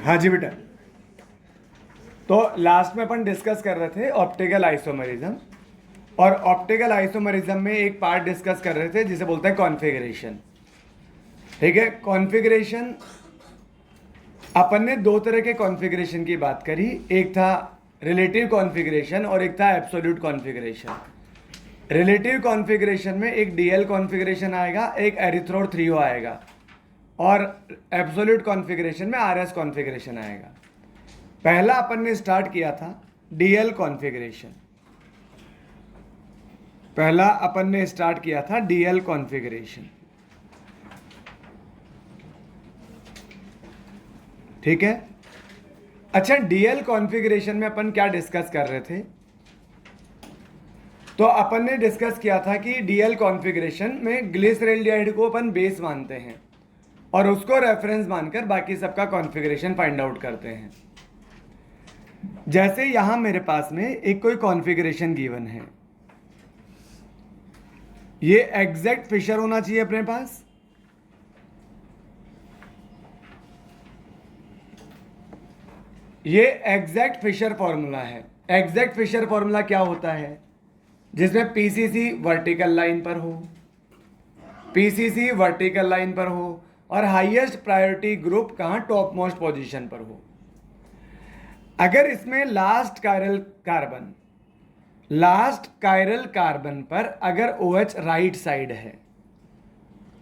हाँ जी बेटा। तो लास्ट में अपन डिस्कस कर रहे थे ऑप्टिकल आइसोमरिज्म, और ऑप्टिकल आइसोमरिज्म में एक पार्ट डिस्कस कर रहे थे जिसे बोलते हैं कॉन्फ़िगरेशन। ठीक है, कॉन्फ़िगरेशन अपन ने दो तरह के कॉन्फ़िगरेशन की बात करी, एक था रिलेटिव कॉन्फ़िगरेशन और एक था एब्सोल्यूट कॉन्फ़िगरेशन। रिलेटिव कॉन्फ़िगरेशन में एक डीएल कॉन्फ़िगरेशन आएगा, एक एरिथ्रो 3O आएगा, और एब्सोल्यूट कॉन्फ़िगरेशन में आरएस कॉन्फ़िगरेशन आएगा। पहला अपन ने स्टार्ट किया था डीएल कॉन्फ़िगरेशन। पहला अपन ने स्टार्ट किया था डीएल कॉन्फ़िगरेशन। ठीक है। अच्छा, डीएल कॉन्फ़िगरेशन में अपन क्या डिस्कस कर रहे थे? तो अपन ने डिस्कस किया था कि डीएल कॉन्फ़िगरेशन में ग्लिसरेल्डिहाइड को अपन बेस मानते हैं और उसको रेफरेंस मानकर बाकी सबका कॉन्फ़िगरेशन फाइंड आउट करते हैं। जैसे यहां मेरे पास में एक कोई कॉन्फ़िगरेशन गिवन है, ये एग्जैक्ट फिशर होना चाहिए अपने पास। ये एग्जैक्ट फिशर फॉर्मूला है। एग्जैक्ट फिशर फॉर्मूला क्या होता है? जिसमें पीसीसी वर्टिकल लाइन पर हो, पीसीसी वर्टिकल लाइन पर हो और हाईएस्ट प्रायोरिटी ग्रुप कहां? टॉप मोस्ट पोजीशन पर हो। अगर इसमें लास्ट कायरल कार्बन पर अगर OH राइट साइड है,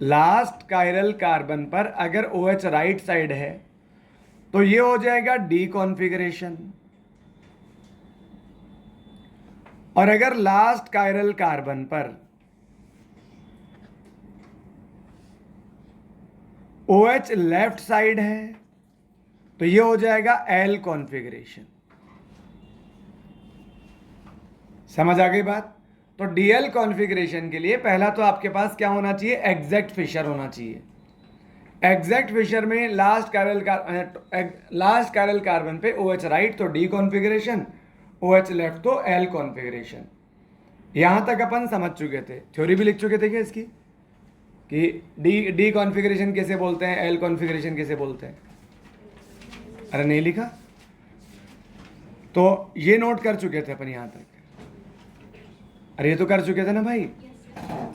लास्ट कायरल कार्बन पर अगर OH राइट साइड है तो ये हो जाएगा डी कॉन्फ़िगरेशन। और अगर लास्ट कायरल कार्बन पर OH लेफ्ट साइड है तो ये हो जाएगा एल कॉन्फ़िगरेशन। समझ आ गई बात? तो डीएल कॉन्फ़िगरेशन के लिए पहला तो आपके पास क्या होना चाहिए? एग्जैक्ट फिशर होना चाहिए। एग्जैक्ट फिशर में लास्ट कायरल कार्बन पे OH राइट तो डी कॉन्फ़िगरेशन, OH लेफ्ट तो एल कॉन्फ़िगरेशन। यहां तक अपन समझ चुके थे, थ्योरी भी लिख चुके थे क्या इसकी, कि डी कॉन्फ़िगरेशन कैसे बोलते हैं, एल कॉन्फ़िगरेशन कैसे बोलते हैं? अरे नहीं लिखा? तो ये नोट कर चुके थे अपन यहां तक। अरे ये तो कर चुके थे ना भाई।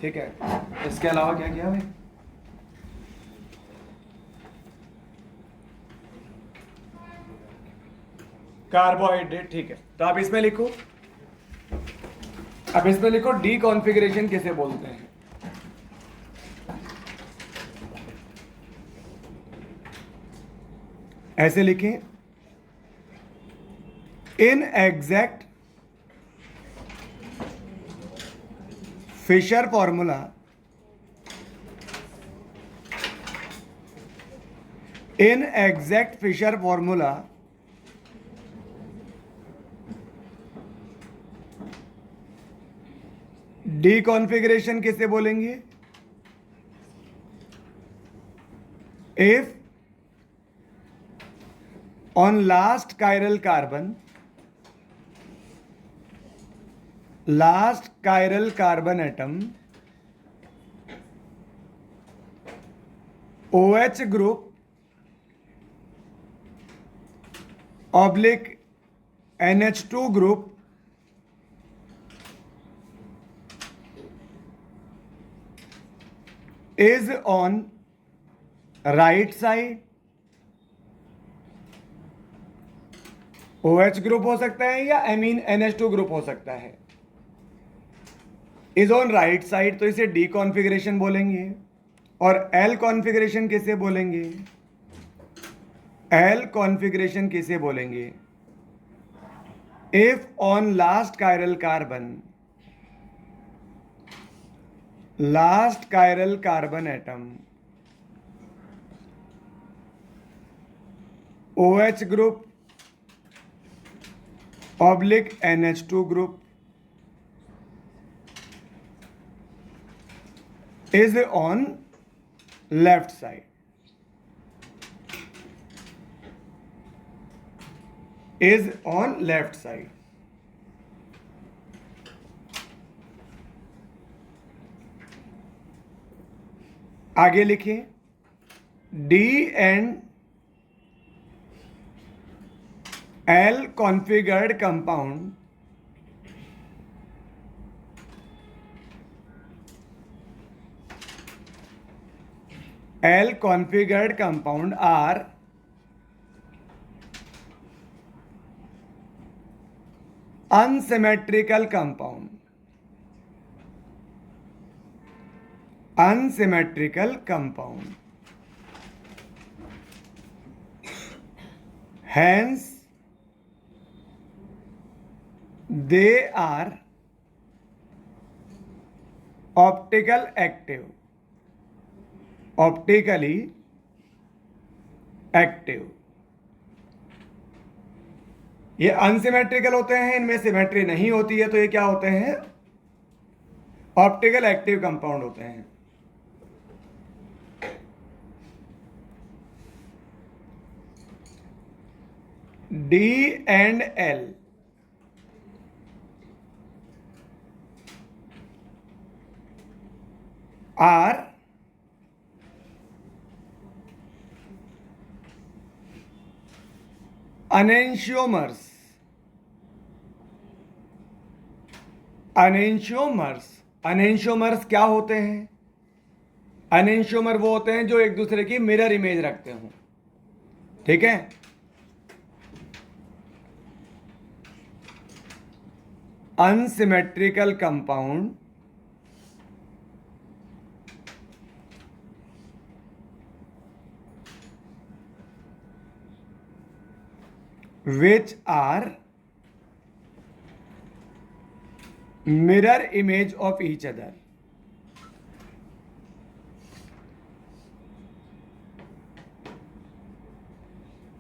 ठीक है, इसके अलावा क्या किया भाई? कार्बोहाइड्रेट। ठीक है, तो आप इसमें लिखो, अब इसमें लिखो डी कॉन्फ़िगरेशन किसे बोलते हैं। ऐसे लिखें, in exact Fischer formula, in exact Fischer formula D configuration किसे बोलेंगे? If on last chiral carbon atom OH group oblique NH2 group is on right side, OH group हो सकता है या एमीन NH2 ग्रुप हो सकता है, इज ऑन राइट साइड तो इसे डी कॉन्फ़िगरेशन बोलेंगे। और एल कॉन्फ़िगरेशन किसे बोलेंगे? एल कॉन्फ़िगरेशन किसे बोलेंगे? If on last chiral carbon atom OH group oblique NH2 group is on left side, is on left side। आगे लिखिए, D and L configured compound are unsymmetrical compound. Hence they are optically active. ये unsymmetrical होते हैं, इनमें symmetry नहीं होती है, तो ये क्या होते हैं? ऑप्टिकल एक्टिव कंपाउंड होते हैं. D and L are enantiomers. Enantiomers क्या होते हैं? एनेंशियोमर वो होते हैं जो एक दूसरे की मिरर इमेज रखते हों. ठीक है. Unsymmetrical compound which are mirror image of each other.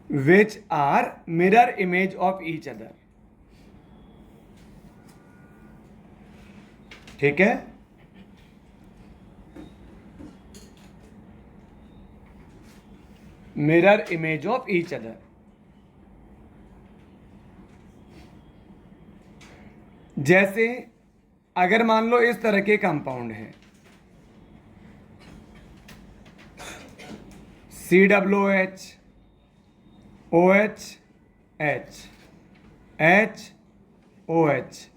Which are mirror image of each other. ठीक है. Mirror image of each other. जैसे अगर मान लो इस तरह के कंपाउंड हैं, COOH, OH, H, OH,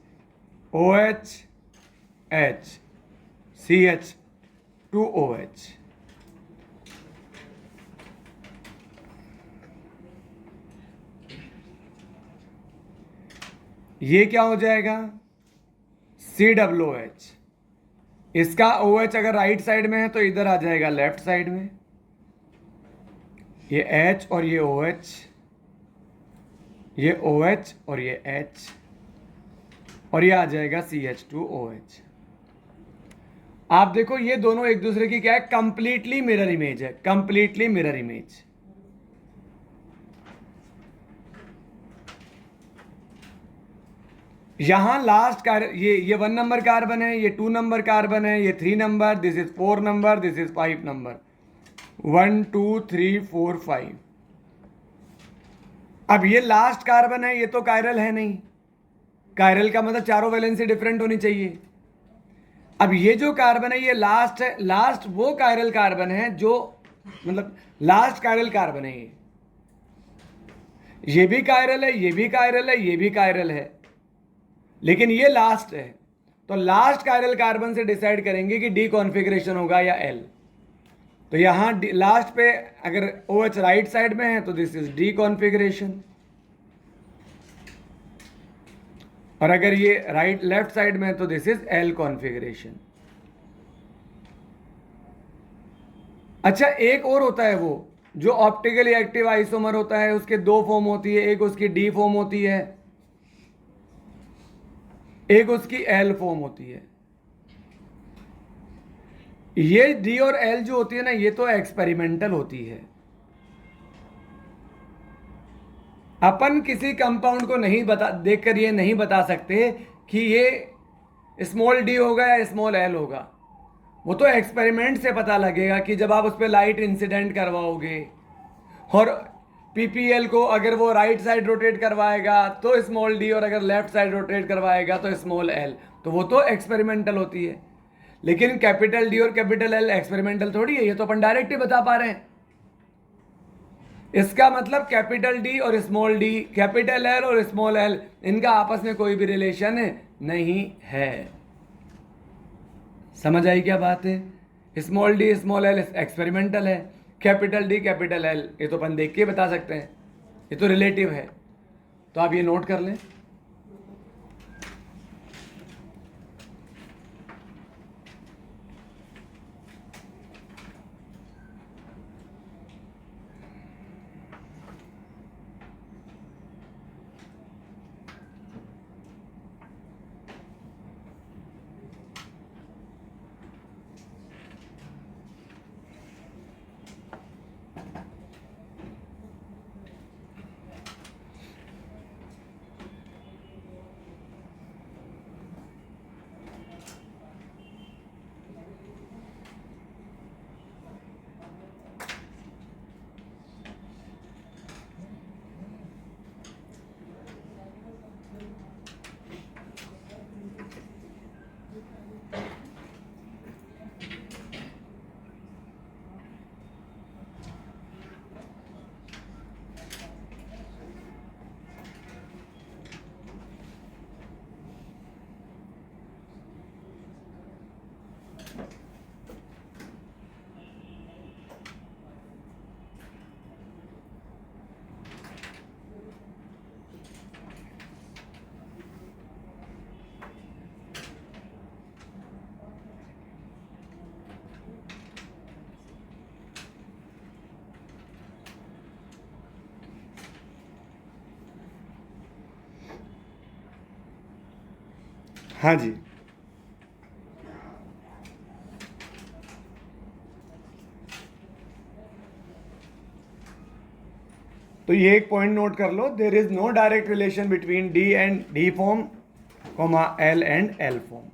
OH, H, CH2OH. ये क्या हो जाएगा? COOH. इसका OH अगर राइट साइड में है तो इधर आ जाएगा लेफ्ट साइड में. ये H और ये OH, ये OH और ये H, और ये आ जाएगा CH2OH. आप देखो ये दोनों एक दूसरे की क्या है? कंप्लीटली मिरर इमेज है. Completely mirror image. यहां लास्ट ये 1 नंबर कार्बन है, ये 2 नंबर कार्बन है, ये 3 number, this is 4 number, this is 5 number. 1 2 3 4 5. अब ये लास्ट कार्बन है, ये तो कायरल है नहीं. कायरल का मतलब चारों वैलेंसी डिफरेंट होनी चाहिए. अब ये जो कार्बन है ये लास्ट है. लास्ट वो कायरल कार्बन है जो मतलब लास्ट कायरल कार्बन है. ये भी कायरल है, ये भी कायरल है, ये भी कायरल है, लेकिन ये लास्ट है. तो लास्ट कायरल कार्बन से डिसाइड करेंगे कि डी कॉन्फ़िगरेशन होगा या एल. तो यहां लास्ट पे अगर OH राइट साइड में है तो दिस इज डी कॉन्फ़िगरेशन, और अगर ये राइट लेफ्ट साइड में है तो दिस इज एल कॉन्फ़िगरेशन. अच्छा, एक और होता है वो जो ऑप्टिकली एक्टिव आइसोमर होता है. उसके 2 फॉर्म होती है. एक उसकी डी फॉर्म होती है, एक उसकी एल फॉर्म होती है. ये डी और एल जो होती है ना, ये तो एक्सपेरिमेंटल होती है. अपन किसी कंपाउंड को नहीं देखकर ये नहीं बता सकते कि ये स्मॉल डी होगा या स्मॉल एल होगा. वो तो एक्सपेरिमेंट से पता लगेगा कि जब आप उस पर लाइट इंसिडेंट करवाओगे, और पीपीएल को अगर वो राइट साइड रोटेट करवाएगा तो स्मॉल डी, और अगर लेफ्ट साइड रोटेट करवाएगा तो स्मॉल एल. तो वो तो एक्सपेरिमेंटल होती है. लेकिन कैपिटल डी और कैपिटल एल एक्सपेरिमेंटल थोड़ी है. ये तो अपन डायरेक्ट ही बता पा रहे हैं. इसका मतलब कैपिटल डी और स्मॉल डी, कैपिटल एल और स्मॉल एल, इनका आपस में कोई भी रिलेशन नहीं है। समझ आई क्या बात है? Small D small L experimental है, कैपिटल डी कैपिटल एल ये तो अपन देख के बता सकते हैं, ये तो रिलेटिव है। तो आप ये नोट कर लें। हाँ जी, तो ये एक पॉइंट नोट कर लो, there is no direct relation between D and D form, comma L and L form.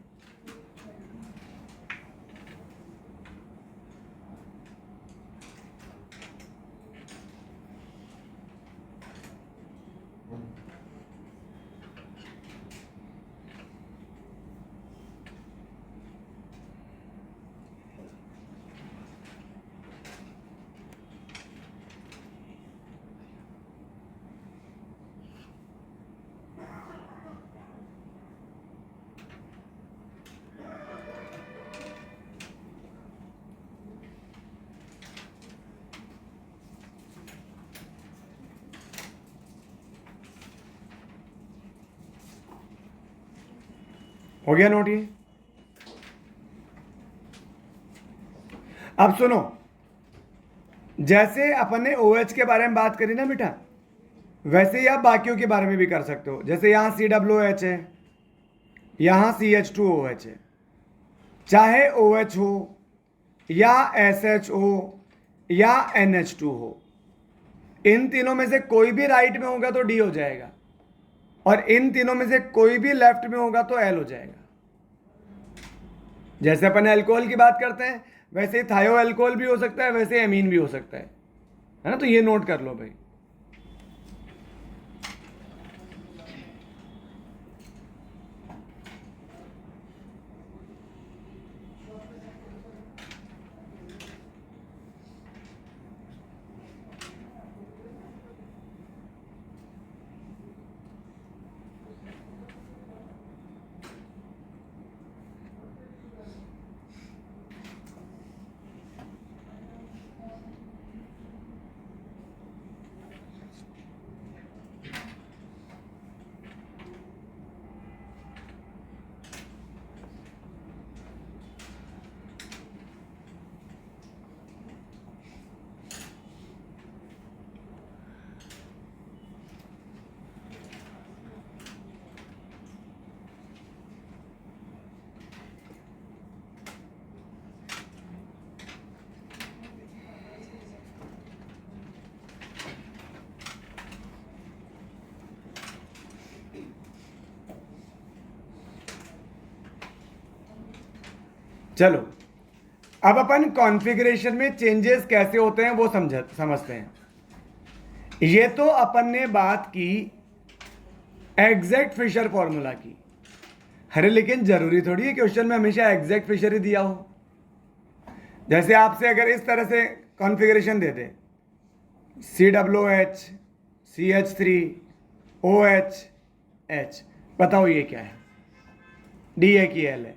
हो गया नोट ये? अब सुनो, जैसे अपन ने OH के बारे में बात करी ना बेटा, वैसे ही आप बाकियों के बारे में भी कर सकते हो। जैसे यहां COOH है, यहां CH2OH है, चाहे OH हो या SH हो या NH2 हो, इन तीनों में से कोई भी राइट में होगा तो D हो जाएगा, और इन तीनों में से कोई भी लेफ्ट में होगा तो L हो जाएगा। जैसे अपन अल्कोहल की बात करते हैं, वैसे ही थायो अल्कोहल भी हो सकता है, वैसे एमीन भी हो सकता है ना? तो ये नोट कर लो भाई। चलो, अब अपन कॉन्फ़िगरेशन में चेंजेस कैसे होते हैं वो समझते हैं। ये तो अपन ने बात की एग्जैक्ट फिशर फॉर्मूला की। अरे लेकिन जरूरी थोड़ी है क्वेश्चन में हमेशा एग्जैक्ट फिशर ही दिया हो। जैसे आपसे अगर इस तरह से कॉन्फ़िगरेशन दे दे COOH, CH3, OH, H। बताओ ये क्या है? D है कि L है?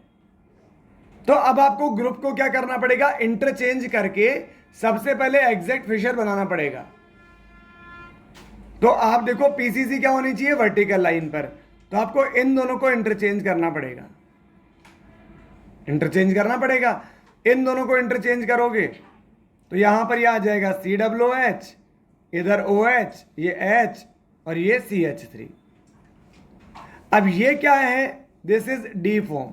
तो अब आपको ग्रुप को क्या करना पड़ेगा? इंटरचेंज करके सबसे पहले एग्जैक्ट फिशर बनाना पड़ेगा। तो आप देखो पीसीसी क्या होनी चाहिए? वर्टिकल लाइन पर। तो आपको इन दोनों को इंटरचेंज करना पड़ेगा, इंटरचेंज करना पड़ेगा। इन दोनों को इंटरचेंज करोगे तो यहां पर यह आ जाएगा COOH, इधर OH, ये H और ये CH3। अब ये क्या है? This is D form.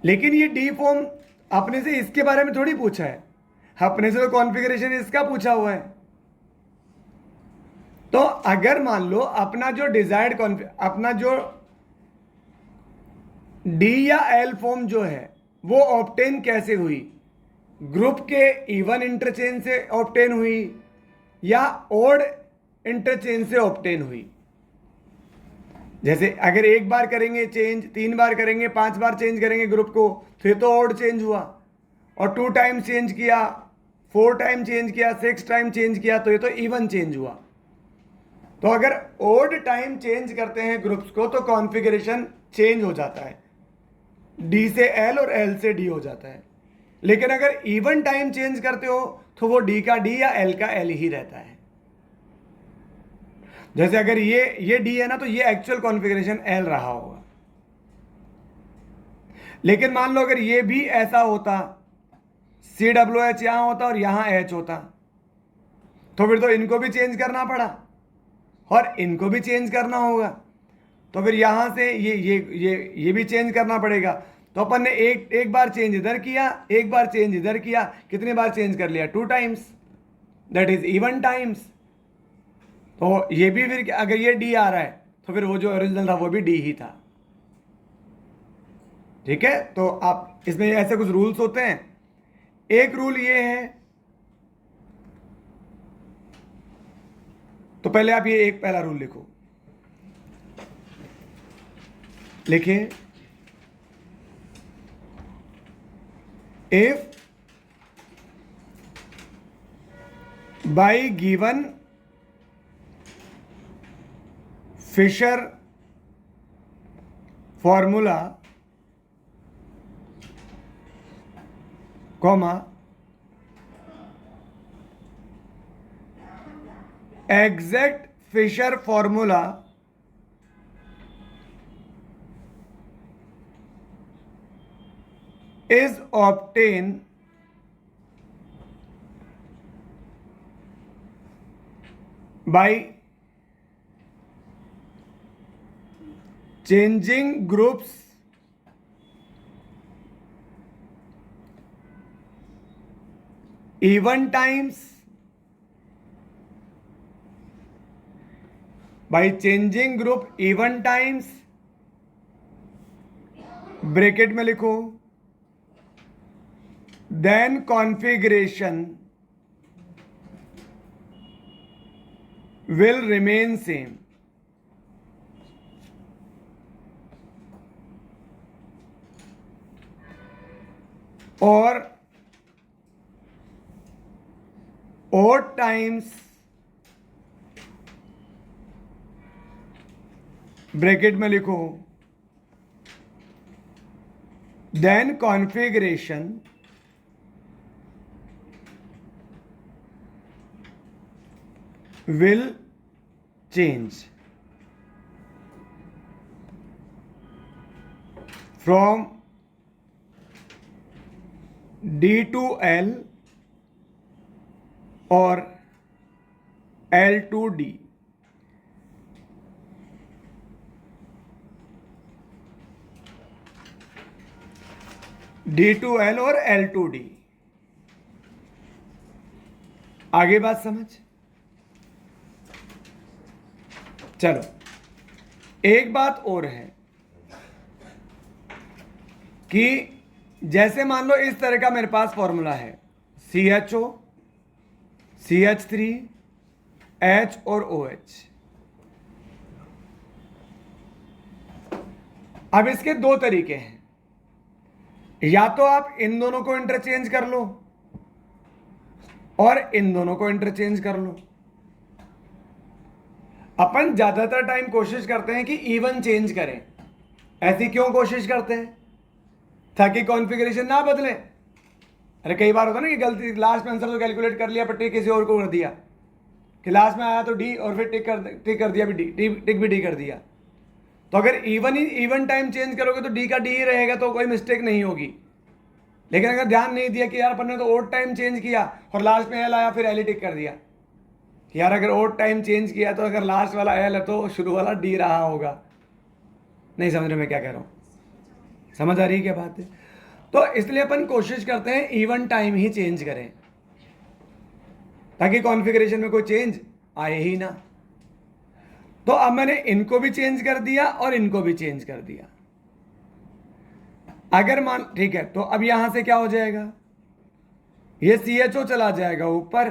लेकिन ये डी फॉर्म अपने से इसके बारे में थोड़ी पूछा है, अपने से तो कॉन्फ़िगरेशन इसका पूछा हुआ है। तो अगर मान लो अपना जो डिजायर्ड अपना जो डी या एल फॉर्म जो है वो ऑब्टेन कैसे हुई? ग्रुप के इवन इंटरचेंज से ऑब्टेन हुई या ओड इंटरचेंज से ऑब्टेन हुई? जैसे अगर एक बार करेंगे चेंज, 3 बार करेंगे, 5 बार चेंज करेंगे ग्रुप को, तो ये तो ओड चेंज हुआ। और 2 टाइम चेंज किया, 4 टाइम चेंज किया, 6 टाइम चेंज किया, तो ये तो इवन चेंज हुआ। तो अगर ओड टाइम चेंज करते हैं ग्रुप्स को तो कॉन्फ़िगरेशन चेंज हो जाता है, डी से एल और एल से डी हो जाता है। लेकिन अगर इवन टाइम चेंज करते हो तो वो डी का डी या एल का एल ही रहता है। जैसे अगर ये डी है ना, तो ये एक्चुअल कॉन्फ़िगरेशन एल रहा होगा। लेकिन मान लो अगर ये भी ऐसा होता, COOH यहां होता और यहां H होता, तो फिर तो इनको भी चेंज करना पड़ा और इनको भी चेंज करना होगा। तो फिर यहां से ये भी चेंज करना पड़ेगा। तो अपन ने एक बार चेंज इधर किया, एक बार चेंज इधर किया, कितने बार चेंज कर लिया? 2 times, that is even times. तो ये भी फिर अगर ये डी आ रहा है तो फिर वो जो ओरिजिनल था वो भी डी ही था। ठीक है? तो आप इसमें ऐसे कुछ रूल्स होते हैं। एक रूल ये है, तो पहले आप ये एक पहला रूल लिखो, लिखिए, if by given Fischer formula comma exact Fischer formula is obtained by changing groups even times, by changing group even times, bracket में लिखो, then configuration will remain same। और odd times ब्रैकेट में लिखो, then configuration will change from D to L or L to D। D to L और L to D। आगे बात समझ? चलो एक बात और है कि जैसे मान लो इस तरह का मेरे पास फॉर्मूला है, CHO, CH3, H और OH। अब इसके 2 तरीके हैं, या तो आप इन दोनों को इंटरचेंज कर लो और इन दोनों को इंटरचेंज कर लो। अपन ज्यादातर टाइम कोशिश करते हैं कि इवन चेंज करें। ऐसी क्यों कोशिश करते हैं? ताकि कॉन्फ़िगरेशन ना बदले। अरे कई बार होता है ना कि गलती लास्ट में आंसर तो कैलकुलेट कर लिया पर टिक किसी और को कर दिया, कि लास्ट में आया तो डी और फिर टिक कर दिया भी डी, टिक भी डी कर दिया। तो अगर इवन टाइम चेंज करोगे तो डी का डी ही रहेगा, तो कोई मिस्टेक नहीं होगी। लेकिन अगर ध्यान नहीं दिया कि यार अपन ने तो ओड टाइम चेंज किया और लास्ट में एल आया फिर एल ही टिक कर दिया, यार अगर ओड टाइम चेंज किया तो अगर लास्ट वाला एल है तो शुरू वाला डी रहा होगा। नहीं समझ रहे मैं क्या कह रहा हूँ? समझ आ रही है क्या बात है? तो इसलिए अपन कोशिश करते हैं इवन टाइम ही चेंज करें, ताकि कॉन्फ़िगरेशन में कोई चेंज आए ही ना। तो अब मैंने इनको भी चेंज कर दिया और इनको भी चेंज कर दिया। अगर मान ठीक है, तो अब यहां से क्या हो जाएगा, ये CHO चला जाएगा ऊपर,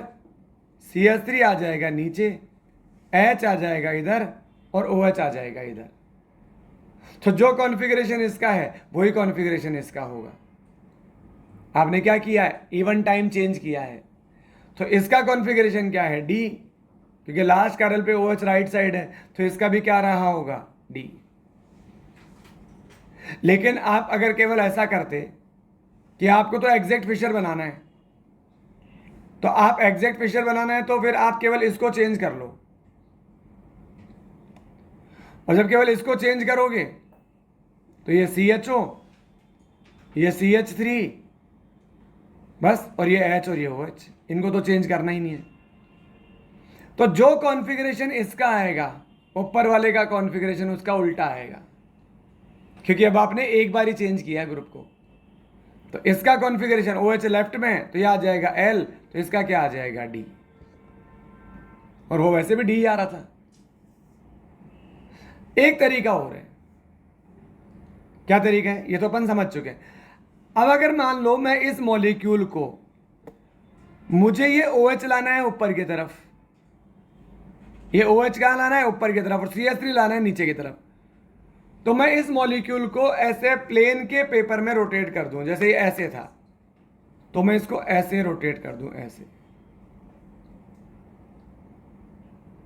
CH3 आ जाएगा नीचे, H आ जाएगा इधर और OH आ जाएगा इधर। तो जो कॉन्फ़िगरेशन इसका है वही कॉन्फ़िगरेशन इसका होगा। आपने क्या किया है, इवन टाइम चेंज किया है। तो इसका कॉन्फ़िगरेशन क्या है, डी, क्योंकि लास्ट कैरल पे OH राइट साइड है, तो इसका भी क्या रहा होगा, डी। लेकिन आप अगर केवल ऐसा करते कि आपको तो एग्जैक्ट फिशर बनाना है, तो आप एग्जैक्ट फिशर बनाना है तो फिर आप केवल इसको चेंज कर लो, और जब केवल इसको चेंज करोगे तो ये CHO, ये CH3 बस, और ये H और ये OH, इनको तो चेंज करना ही नहीं है। तो जो कॉन्फ़िगरेशन इसका आएगा ऊपर वाले का कॉन्फ़िगरेशन उसका उल्टा आएगा, क्योंकि अब आपने एक बार ही चेंज किया ग्रुप को। तो इसका कॉन्फ़िगरेशन OH लेफ्ट में तो ये आ जाएगा L, तो इसका क्या आ जाएगा, D, और वो वैसे भी D ही आ रहा था। एक तरीका और है। क्या तरीका है, ये तो अपन समझ चुके हैं। अब अगर मान लो मैं इस मॉलिक्यूल को, मुझे ये OH लाना है ऊपर की तरफ, ये OH कहां लाना है, ऊपर की तरफ, और CH3 लाना है नीचे की तरफ, तो मैं इस मॉलिक्यूल को ऐसे प्लेन के पेपर में रोटेट कर दूं, जैसे ये ऐसे था, तो मैं इसको ऐसे रोटेट कर दूं, ऐसे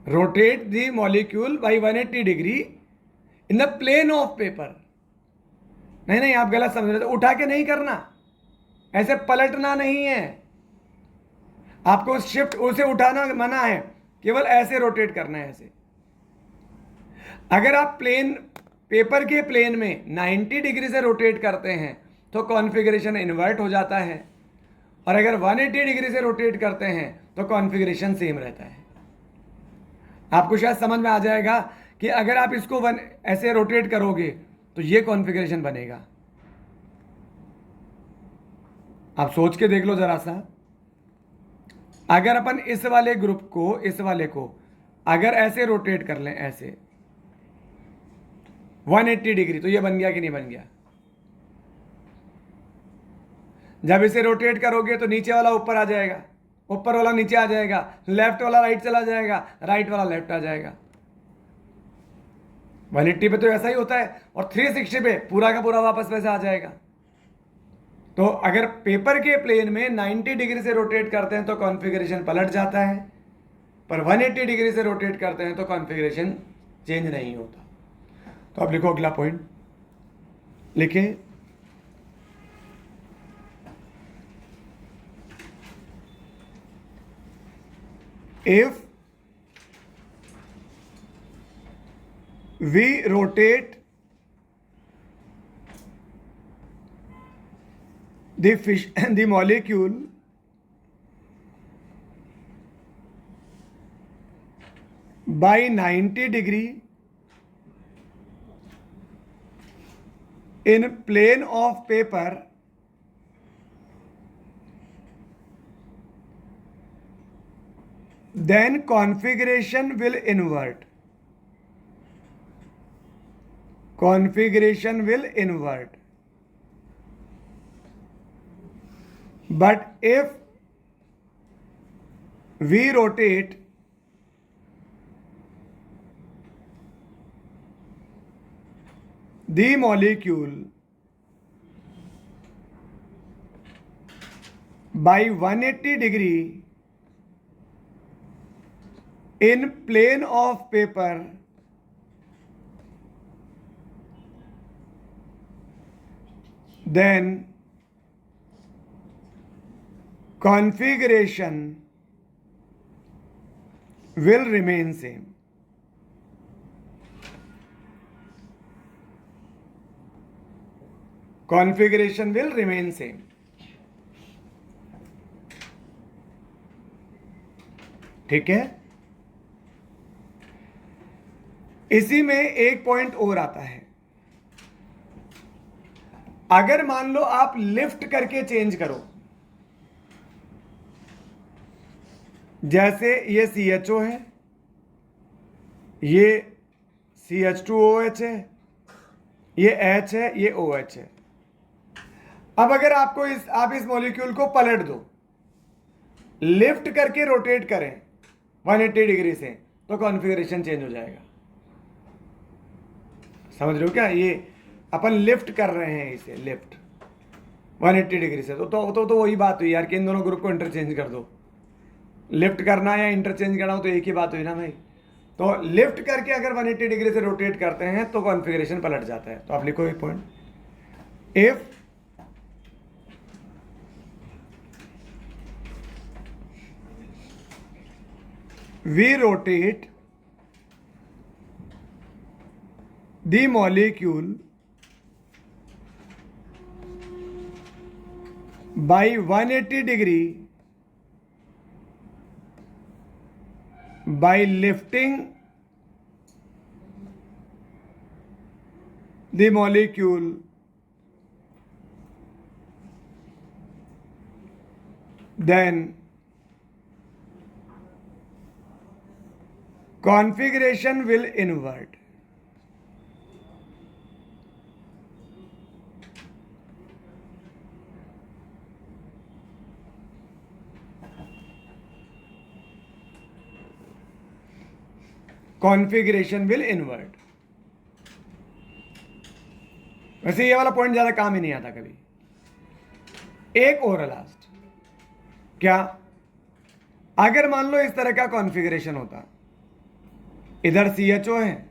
rotate the molecule by 180 degree in the plane of paper. नहीं आप गलत समझ रहे, तो उठा के नहीं करना, ऐसे पलटना नहीं है, आपको शिफ्ट उसे उठाना मना है, केवल ऐसे रोटेट करना है, ऐसे। अगर आप प्लेन पेपर के प्लेन में 90 डिग्री से रोटेट करते हैं तो कॉन्फ़िगरेशन इन्वर्ट हो जाता है, और अगर 180 डिग्री से रोटेट करते हैं तो कॉन्फ़िगरेशन सेम रहता है। आपको शायद समझ में आ जाएगा कि अगर आप इसको ऐसे रोटेट करोगे तो ये कॉन्फ़िगरेशन बनेगा। आप सोच के देख लो जरा सा, अगर अपन इस वाले ग्रुप को, इस वाले को अगर ऐसे रोटेट कर लें, ऐसे 180 डिग्री, तो ये बन गया कि नहीं बन गया? जब इसे रोटेट करोगे तो नीचे वाला ऊपर आ जाएगा, ऊपर वाला नीचे आ जाएगा, लेफ्ट वाला राइट चला जाएगा, राइट वाला लेफ्ट आ जाएगा। 180 पे तो ऐसा ही होता है, और 360 पे पूरा का पूरा वापस वैसे आ जाएगा। तो अगर पेपर के प्लेन में 90 डिग्री से रोटेट करते हैं तो कॉन्फ़िगरेशन पलट जाता है, पर 180 डिग्री से रोटेट करते हैं तो कॉन्फ़िगरेशन चेंज नहीं होता। तो आप लिखो अगला पॉइंट, लिखें if we rotate the molecule by 90 degree in plane of paper, then configuration will invert. Configuration will invert. But if we rotate the molecule by 180 degree in plane of paper, then configuration will remain same. Configuration will remain same. ठीक है, इसी में एक point और आता है। अगर मान लो आप लिफ्ट करके चेंज करो, जैसे ये CHO है, ये CH2OH है, ये H है, ये OH है। अब अगर आपको आप इस मॉलिक्यूल को पलट दो, लिफ्ट करके रोटेट करें 180 डिग्री से, तो कॉन्फ़िगरेशन चेंज हो जाएगा। समझ रहे हो क्या? ये अपन लिफ्ट कर रहे हैं, इसे लिफ्ट 180 डिग्री से, तो वही बात हुई यार कि इन दोनों ग्रुप को इंटरचेंज कर दो। लिफ्ट करना या इंटरचेंज करना हो तो एक ही बात हुई ना भाई। तो लिफ्ट करके अगर 180 डिग्री से रोटेट करते हैं तो कॉन्फ़िगरेशन पलट जाता है। तो आप लिखो एक point, if we rotate the molecule by 180 degree by lifting the molecule then configuration will invert. Configuration will invert. वैसे ये वाला पॉइंट ज्यादा काम ही नहीं आता कभी। एक और लास्ट, क्या अगर मान लो इस तरह का कॉन्फ़िगरेशन होता, इधर CHO है,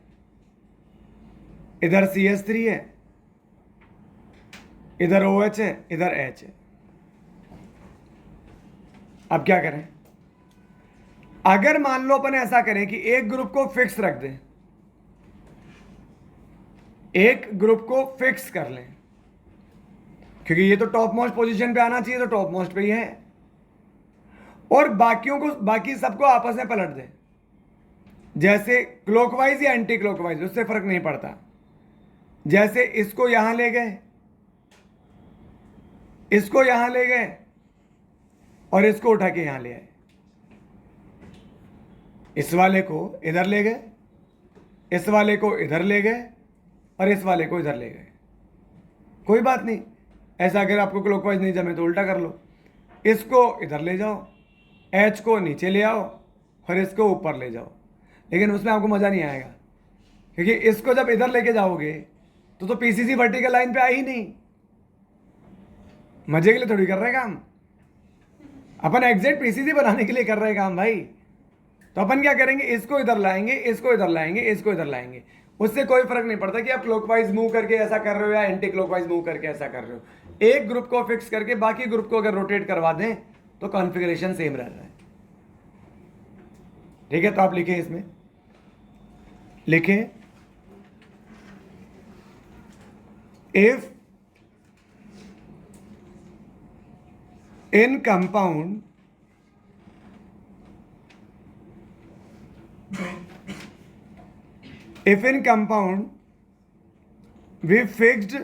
इधर CH3 है, इधर OH है, इधर H है। अब क्या करें? अगर मान लो अपन ऐसा करें कि एक ग्रुप को फिक्स रख दें, एक ग्रुप को फिक्स कर लें, क्योंकि ये तो टॉप मोस्ट पोजीशन पे आना चाहिए, तो टॉप मोस्ट पे ही है, और बाकियों को, बाकी सबको आपस में पलट दें, जैसे क्लॉकवाइज या एंटी क्लॉकवाइज, उससे फर्क नहीं पड़ता। जैसे इसको यहां ले गए, इसको यहां ले गए, और इसको उठा के यहां ले आए, इस वाले को इधर ले गए, इस वाले को इधर ले गए, और इस वाले को इधर ले गए। कोई बात नहीं, ऐसा अगर आपको क्लॉकवाइज नहीं जमे तो उल्टा कर लो, इसको इधर ले जाओ, H को नीचे ले आओ, और इसको ऊपर ले जाओ। लेकिन उसमें आपको मज़ा नहीं आएगा, क्योंकि इसको जब इधर लेके जाओगे तो PCC वर्टिकल लाइन पे आई नहीं। मजे के लिए थोड़ी कर रहे हैं काम, अपन एग्जैक्ट PCC बनाने के लिए कर रहे हैं काम भाई। तो अपन क्या करेंगे, इसको इधर लाएंगे, इसको इधर लाएंगे, इसको इधर लाएंगे। उससे कोई फर्क नहीं पड़ता कि आप क्लॉकवाइज मूव करके ऐसा कर रहे हो या एंटी क्लॉकवाइज मूव करके ऐसा कर रहे हो। एक ग्रुप को फिक्स करके बाकी ग्रुप को अगर रोटेट करवा दें तो कॉन्फ़िगरेशन सेम रह रहा है। ठीक है, तो आप लिखें, इसमें लिखें, if in compound if in compound we fixed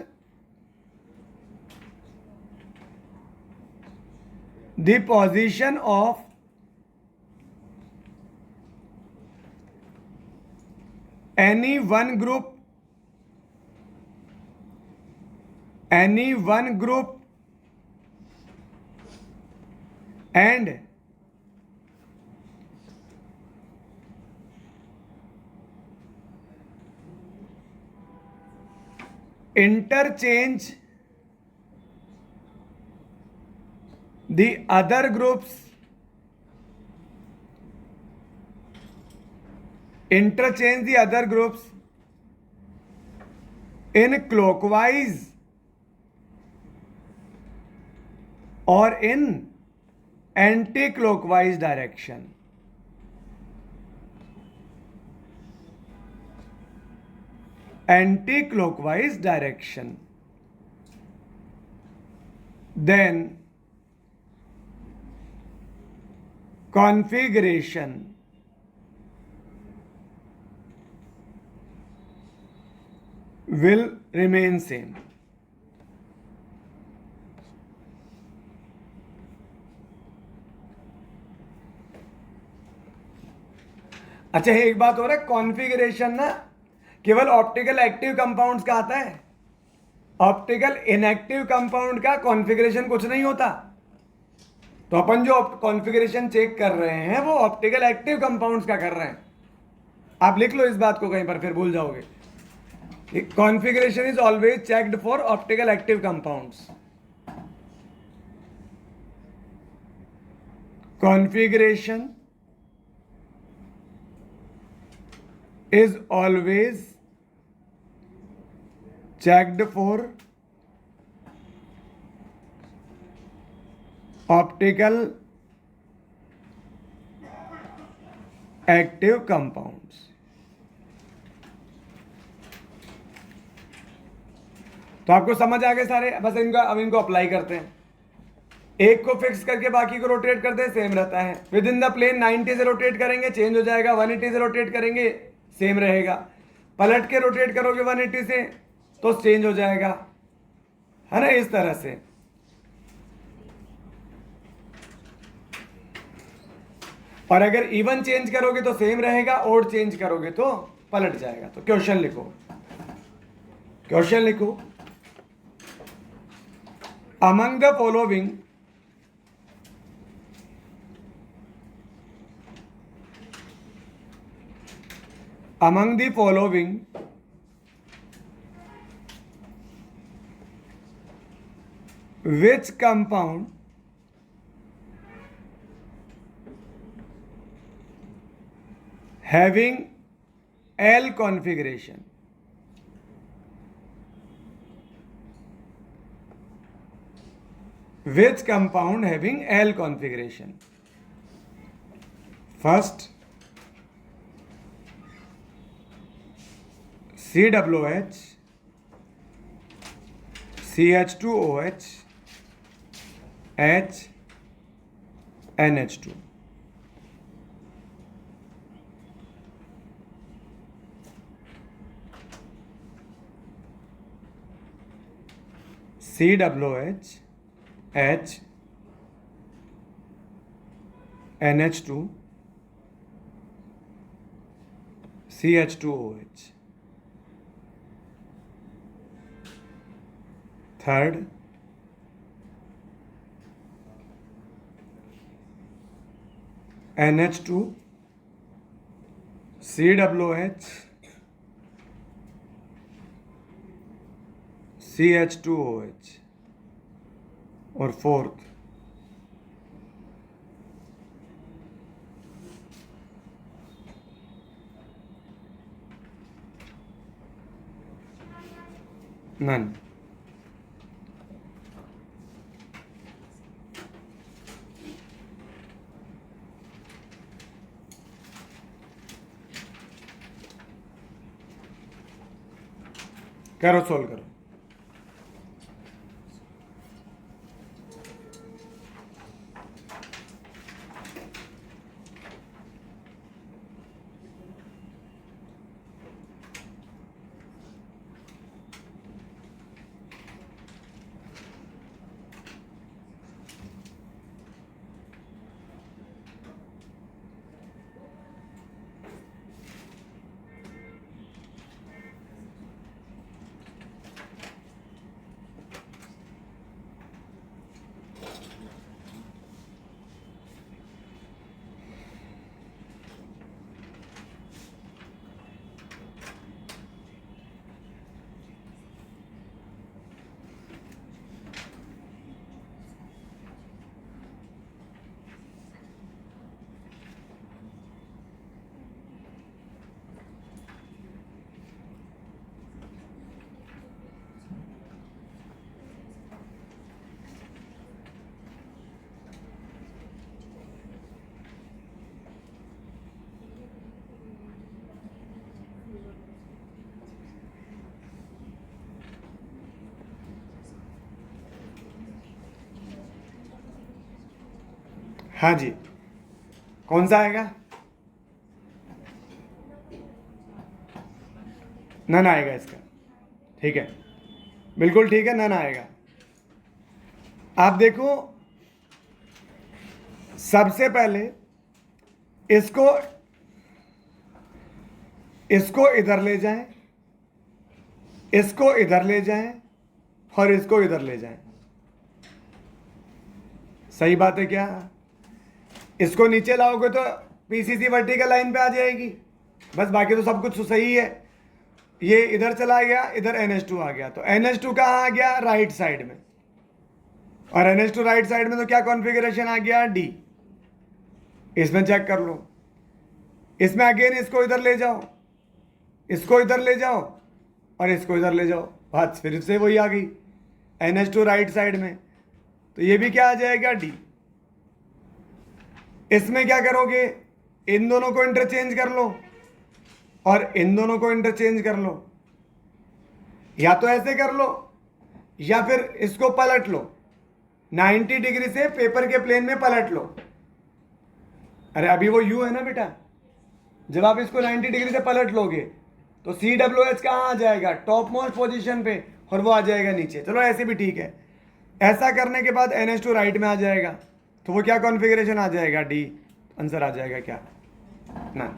the position of any one group and interchange the other groups interchange the other groups in clockwise or in anti-clockwise direction. Anti-clockwise direction. Then configuration will remain same. अच्छा, एक बात हो रहा है, configuration ना केवल optical active compounds का आता है, ऑप्टिकल इनएक्टिव कंपाउंड का कॉन्फ़िगरेशन कुछ नहीं होता। तो अपन जो कॉन्फ़िगरेशन चेक कर रहे हैं वो ऑप्टिकल एक्टिव कंपाउंड्स का कर रहे हैं। आप लिख लो इस बात को कहीं पर, फिर भूल जाओगे। Configuration is always checked for optical active compounds. Configuration is always checked for optical active compounds. तो आपको समझ आ गए सारे, बस अब इनको अप्लाई करते हैं। एक को फिक्स करके बाकी को रोटेट करते हैं, सेम रहता है। विद इन द प्लेन 90 से रोटेट करेंगे, चेंज हो जाएगा। 180 से रोटेट करेंगे, सेम रहेगा। पलट के रोटेट करोगे 180 से तो चेंज हो जाएगा, है ना, इस तरह से। और अगर इवन चेंज करोगे तो सेम रहेगा, ओड चेंज करोगे तो पलट जाएगा। तो क्वेश्चन लिखो, क्वेश्चन लिखो। Among the following among the following which compound having L configuration which compound having L configuration? First, COOH, CH2OH, H, NH2. COOH, H, NH2, CH2OH. Third, NH2, COOH, CH2OH. और fourth, none. करो, solve करो। हाँ जी, कौन सा आएगा? None आएगा इसका, ठीक है, बिल्कुल ठीक है, नन आएगा। आप देखो, सबसे पहले इसको इसको इधर ले जाएं, इसको इधर ले जाएं और इसको इधर ले जाएं। सही बात है क्या? इसको नीचे लाओगे तो पीसीसी वर्टिकल लाइन पे आ जाएगी, बस, बाकी तो सब कुछ सही है। ये इधर चला गया, इधर NH2 आ गया, तो NH2 कहाँ आ गया? राइट साइड में, और NH2 राइट साइड में तो क्या कॉन्फ़िगरेशन आ गया? D। इसमें चेक कर लो, इसमें अगेन इसको इधर ले जाओ, इसको इधर ले जाओ और इसको इधर ले जाओ, बात फिर से वही आ गई, NH2 राइट साइड में, तो ये भी क्या आ जाएगा? D। इसमें क्या करोगे? इन दोनों को इंटरचेंज कर लो और इन दोनों को इंटरचेंज कर लो, या तो ऐसे कर लो या फिर इसको पलट लो, 90 डिग्री से पेपर के प्लेन में पलट लो। अरे अभी वो U है ना बेटा, जब आप इसको 90 डिग्री से पलट लोगे तो CWH कहाँ आ जाएगा? टॉप मोस्ट पोजीशन पे, और वो आ जाएगा नीचे। चलो ऐसे भी ठीक है। ऐसा करने के बाद NH2 राइट में आ जाएगा, तो वो क्या कॉन्फ़िगरेशन आ जाएगा? D। आंसर आ जाएगा क्या? ना।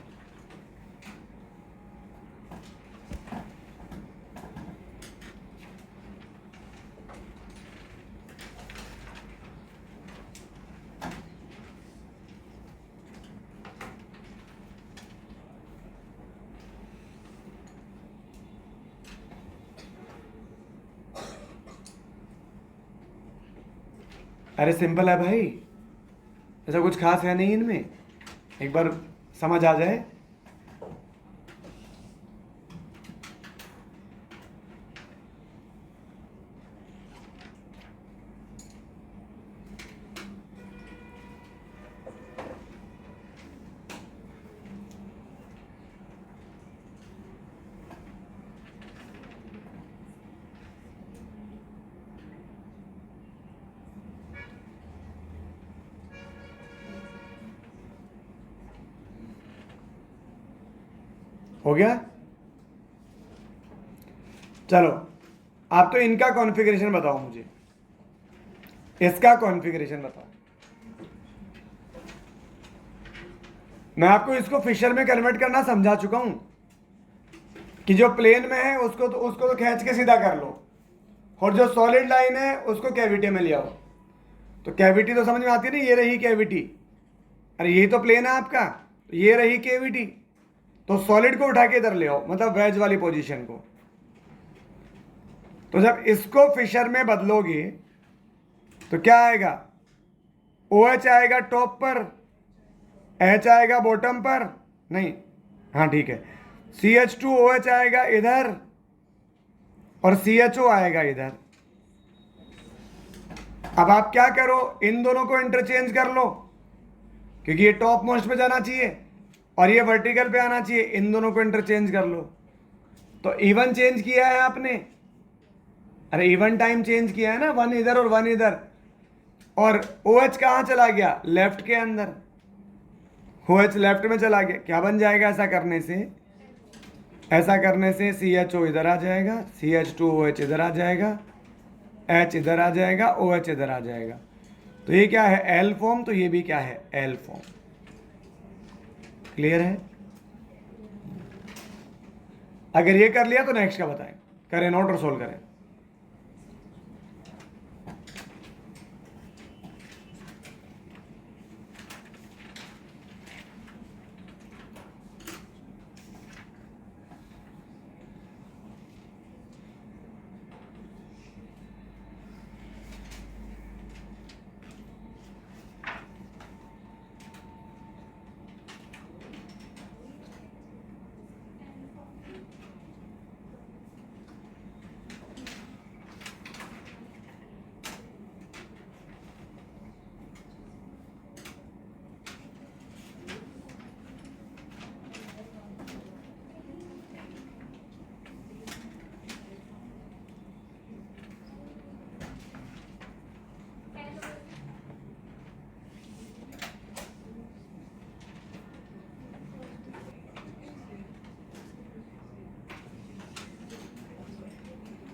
अरे सिंपल है भाई, ऐसा कुछ खास है नहीं इनमें, एक बार समझ आ जाए। हो गया? चलो, आप तो इनका कॉन्फ़िगरेशन बताओ मुझे, इसका कॉन्फ़िगरेशन बताओ। मैं आपको इसको फिशर में कन्वर्ट करना समझा चुका हूं कि जो प्लेन में है उसको तो खींच के सीधा कर लो, और जो सॉलिड लाइन है उसको कैविटी में ले आओ। तो कैविटी तो समझ में आती है ना, ये रही कैविटी, अरे यही तो प्लेन है आपका, तो ये रही कैविटी, तो सॉलिड को उठा के इधर ले आओ, मतलब वेज वाली पोजीशन को। तो जब इसको फिशर में बदलोगे तो क्या आएगा? OH आएगा टॉप पर, H आएगा बॉटम पर, नहीं, हाँ ठीक है, CH2OH आएगा इधर और CHO आएगा इधर। अब आप क्या करो, इन दोनों को इंटरचेंज कर लो, क्योंकि ये टॉप मोस्ट पे जाना चाहिए और ये वर्टिकल पे आना चाहिए, इन दोनों को इंटरचेंज कर लो। तो इवन चेंज किया है आपने, अरे इवन टाइम चेंज किया है ना, 1 इधर और 1 इधर, और OH कहाँ चला गया? लेफ्ट के अंदर, OH लेफ्ट में चला गया। क्या बन जाएगा ऐसा करने से? ऐसा करने से CHO इधर आ जाएगा, CH2OH इधर आ जाएगा, H इधर आ जाएगा, OH इधर आ जाएगा। तो ये क्या है? L फॉर्म, तो ये भी क्या है? L form. क्लियर है? अगर ये कर लिया तो नेक्स्ट का बताएं, करें नोट और सोल्व करें।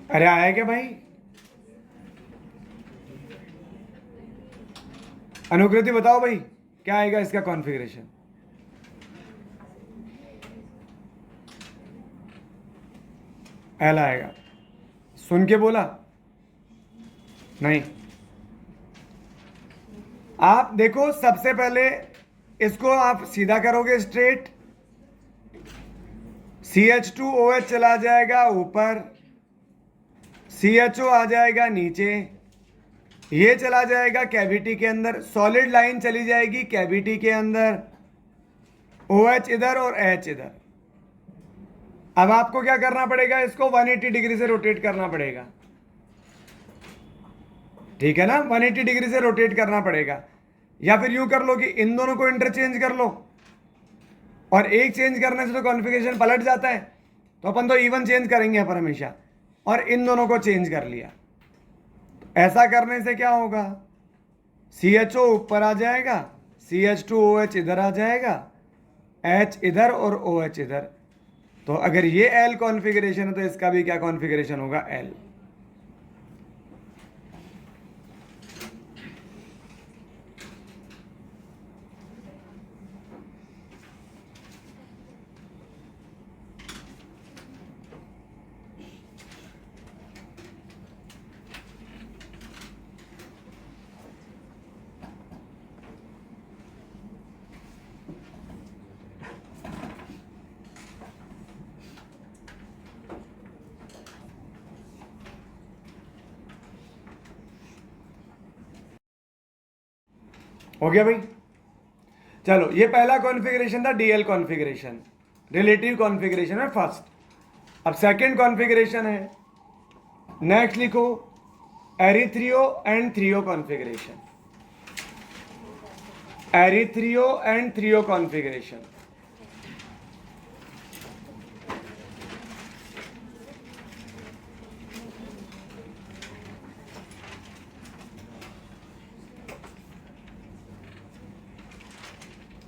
अरे आया क्या भाई? अनुकृति बताओ भाई, क्या आएगा इसका कॉन्फ़िगरेशन? एल आएगा। सुन के बोला नहीं। आप देखो, सबसे पहले इसको आप सीधा करोगे स्ट्रेट, CH2OH चला जाएगा ऊपर, CHO आ जाएगा नीचे, ये चला जाएगा कैविटी के अंदर, सॉलिड लाइन चली जाएगी कैविटी के अंदर, OH इधर और H इधर। अब आपको क्या करना पड़ेगा? इसको 180 डिग्री से रोटेट करना पड़ेगा, ठीक है ना? 180 डिग्री से रोटेट करना पड़ेगा। या फिर यूं कर लो कि इन दोनों को इंटरचेंज कर लो, और एक चेंज करने से तो कॉन्फ़िगरेशन पलट जाता है, तो अपन तो इवन चेंज करेंगे यहाँ पर हमेशा, और इन दोनों को चेंज कर लिया। ऐसा करने से क्या होगा? CHO ऊपर आ जाएगा, CH2OH इधर आ जाएगा, H इधर और OH इधर। तो अगर ये L कॉन्फ़िगरेशन है तो इसका भी क्या कॉन्फ़िगरेशन होगा? L। हो गया भाई? चलो, ये पहला कॉन्फ़िगरेशन था DL कॉन्फ़िगरेशन, रिलेटिव कॉन्फ़िगरेशन है फर्स्ट। अब सेकंड कॉन्फ़िगरेशन है, नेक्स्ट लिखो erythro and threo configuration. Erythro and threo configuration.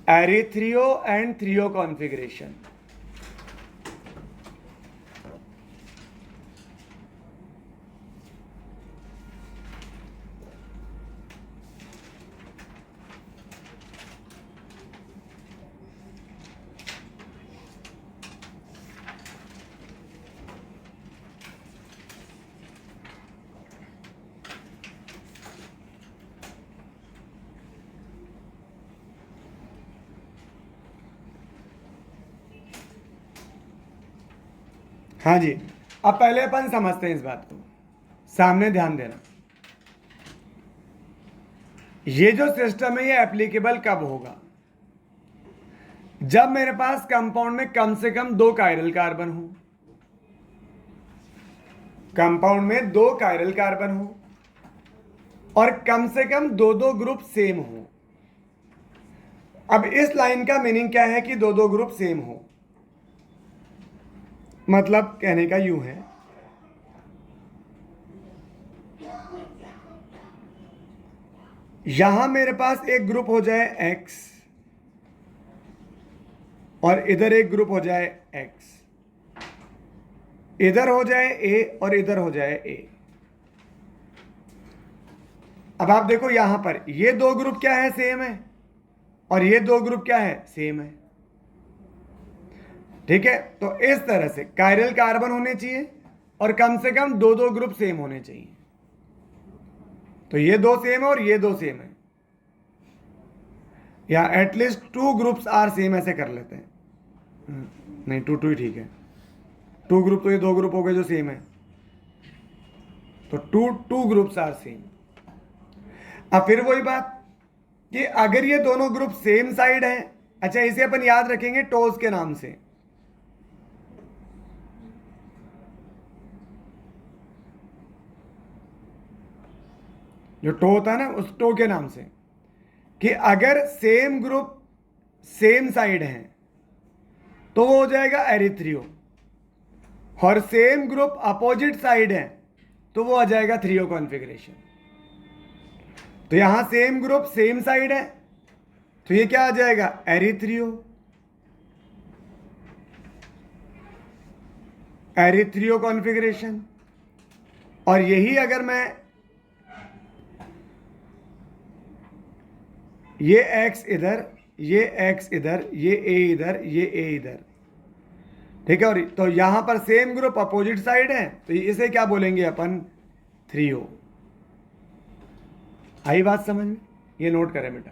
Erythro and threo configuration. हाँ जी, अब पहले अपन समझते हैं इस बात को, सामने ध्यान देना। ये जो सिस्टम है ये एप्लीकेबल कब होगा? जब मेरे पास कंपाउंड में कम से कम 2 कायरल कार्बन हो। कंपाउंड में 2 कायरल कार्बन हो और कम से कम 2-2 ग्रुप सेम हो। अब इस लाइन का मीनिंग क्या है कि 2-2 ग्रुप सेम हो? मतलब कहने का यूं है, यहां मेरे पास एक ग्रुप हो जाए X और इधर एक ग्रुप हो जाए X, इधर हो जाए A और इधर हो जाए A। अब आप देखो यहां पर ये 2 ग्रुप क्या है? सेम है, और ये 2 ग्रुप क्या है? सेम है, ठीक है? तो इस तरह से कायरल कार्बन होने चाहिए और कम से कम 2-2 ग्रुप सेम होने चाहिए। तो ये 2 सेम है और ये 2 सेम है, या एटलीस्ट 2 ग्रुप्स आर सेम, ऐसे कर लेते हैं। नहीं, 2-2 ही ठीक है। 2 ग्रुप तो ये 2 ग्रुप हो गए जो सेम है, तो 2 ग्रुप्स आर सेम। अब फिर वही बात कि अगर ये दोनों ग्रुप सेम साइड है, अच्छा इसे अपन याद रखेंगे टोज के नाम से। जो टो होता है ना, उस टो के नाम से, कि अगर सेम ग्रुप सेम साइड है तो वो हो जाएगा एरिथ्रियो, और सेम ग्रुप अपोजिट साइड है तो वो आ जाएगा थ्रियो कॉन्फ़िगरेशन। तो यहां सेम ग्रुप सेम साइड है तो ये क्या आ जाएगा? एरिथ्रियो। एरिथ्रियो कॉन्फ़िगरेशन। और यही अगर मैं ये x इधर, ये x इधर, ये a इधर, ये a इधर, ठीक है, और तो यहां पर सेम ग्रुप अपोजिट साइड है, तो इसे क्या बोलेंगे अपन, 3O। आई बात समझ में? ये नोट करें बेटा।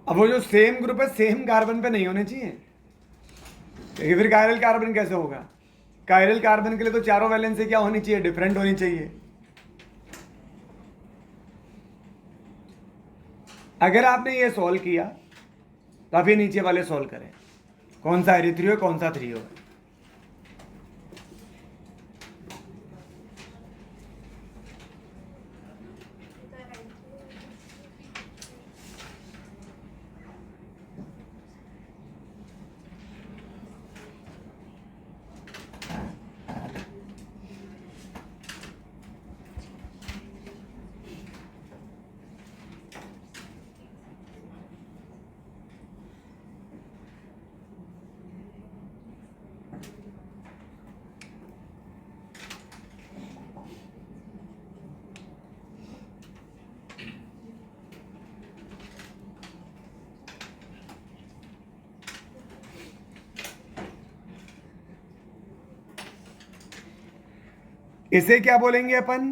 अब वो जो सेम ग्रुप है सेम कार्बन पे नहीं होने चाहिए, तो फिर कायरल कार्बन कैसे होगा? कायरल कार्बन के लिए तो चारों वैलेंसी क्या होनी चाहिए, डिफरेंट होनी चाहिए। अगर आपने ये सॉल्व किया तो अभी नीचे वाले सॉल्व करें, कौन सा एरिथ्रियो है, कौन सा थ्रियो है। इसे क्या बोलेंगे अपन,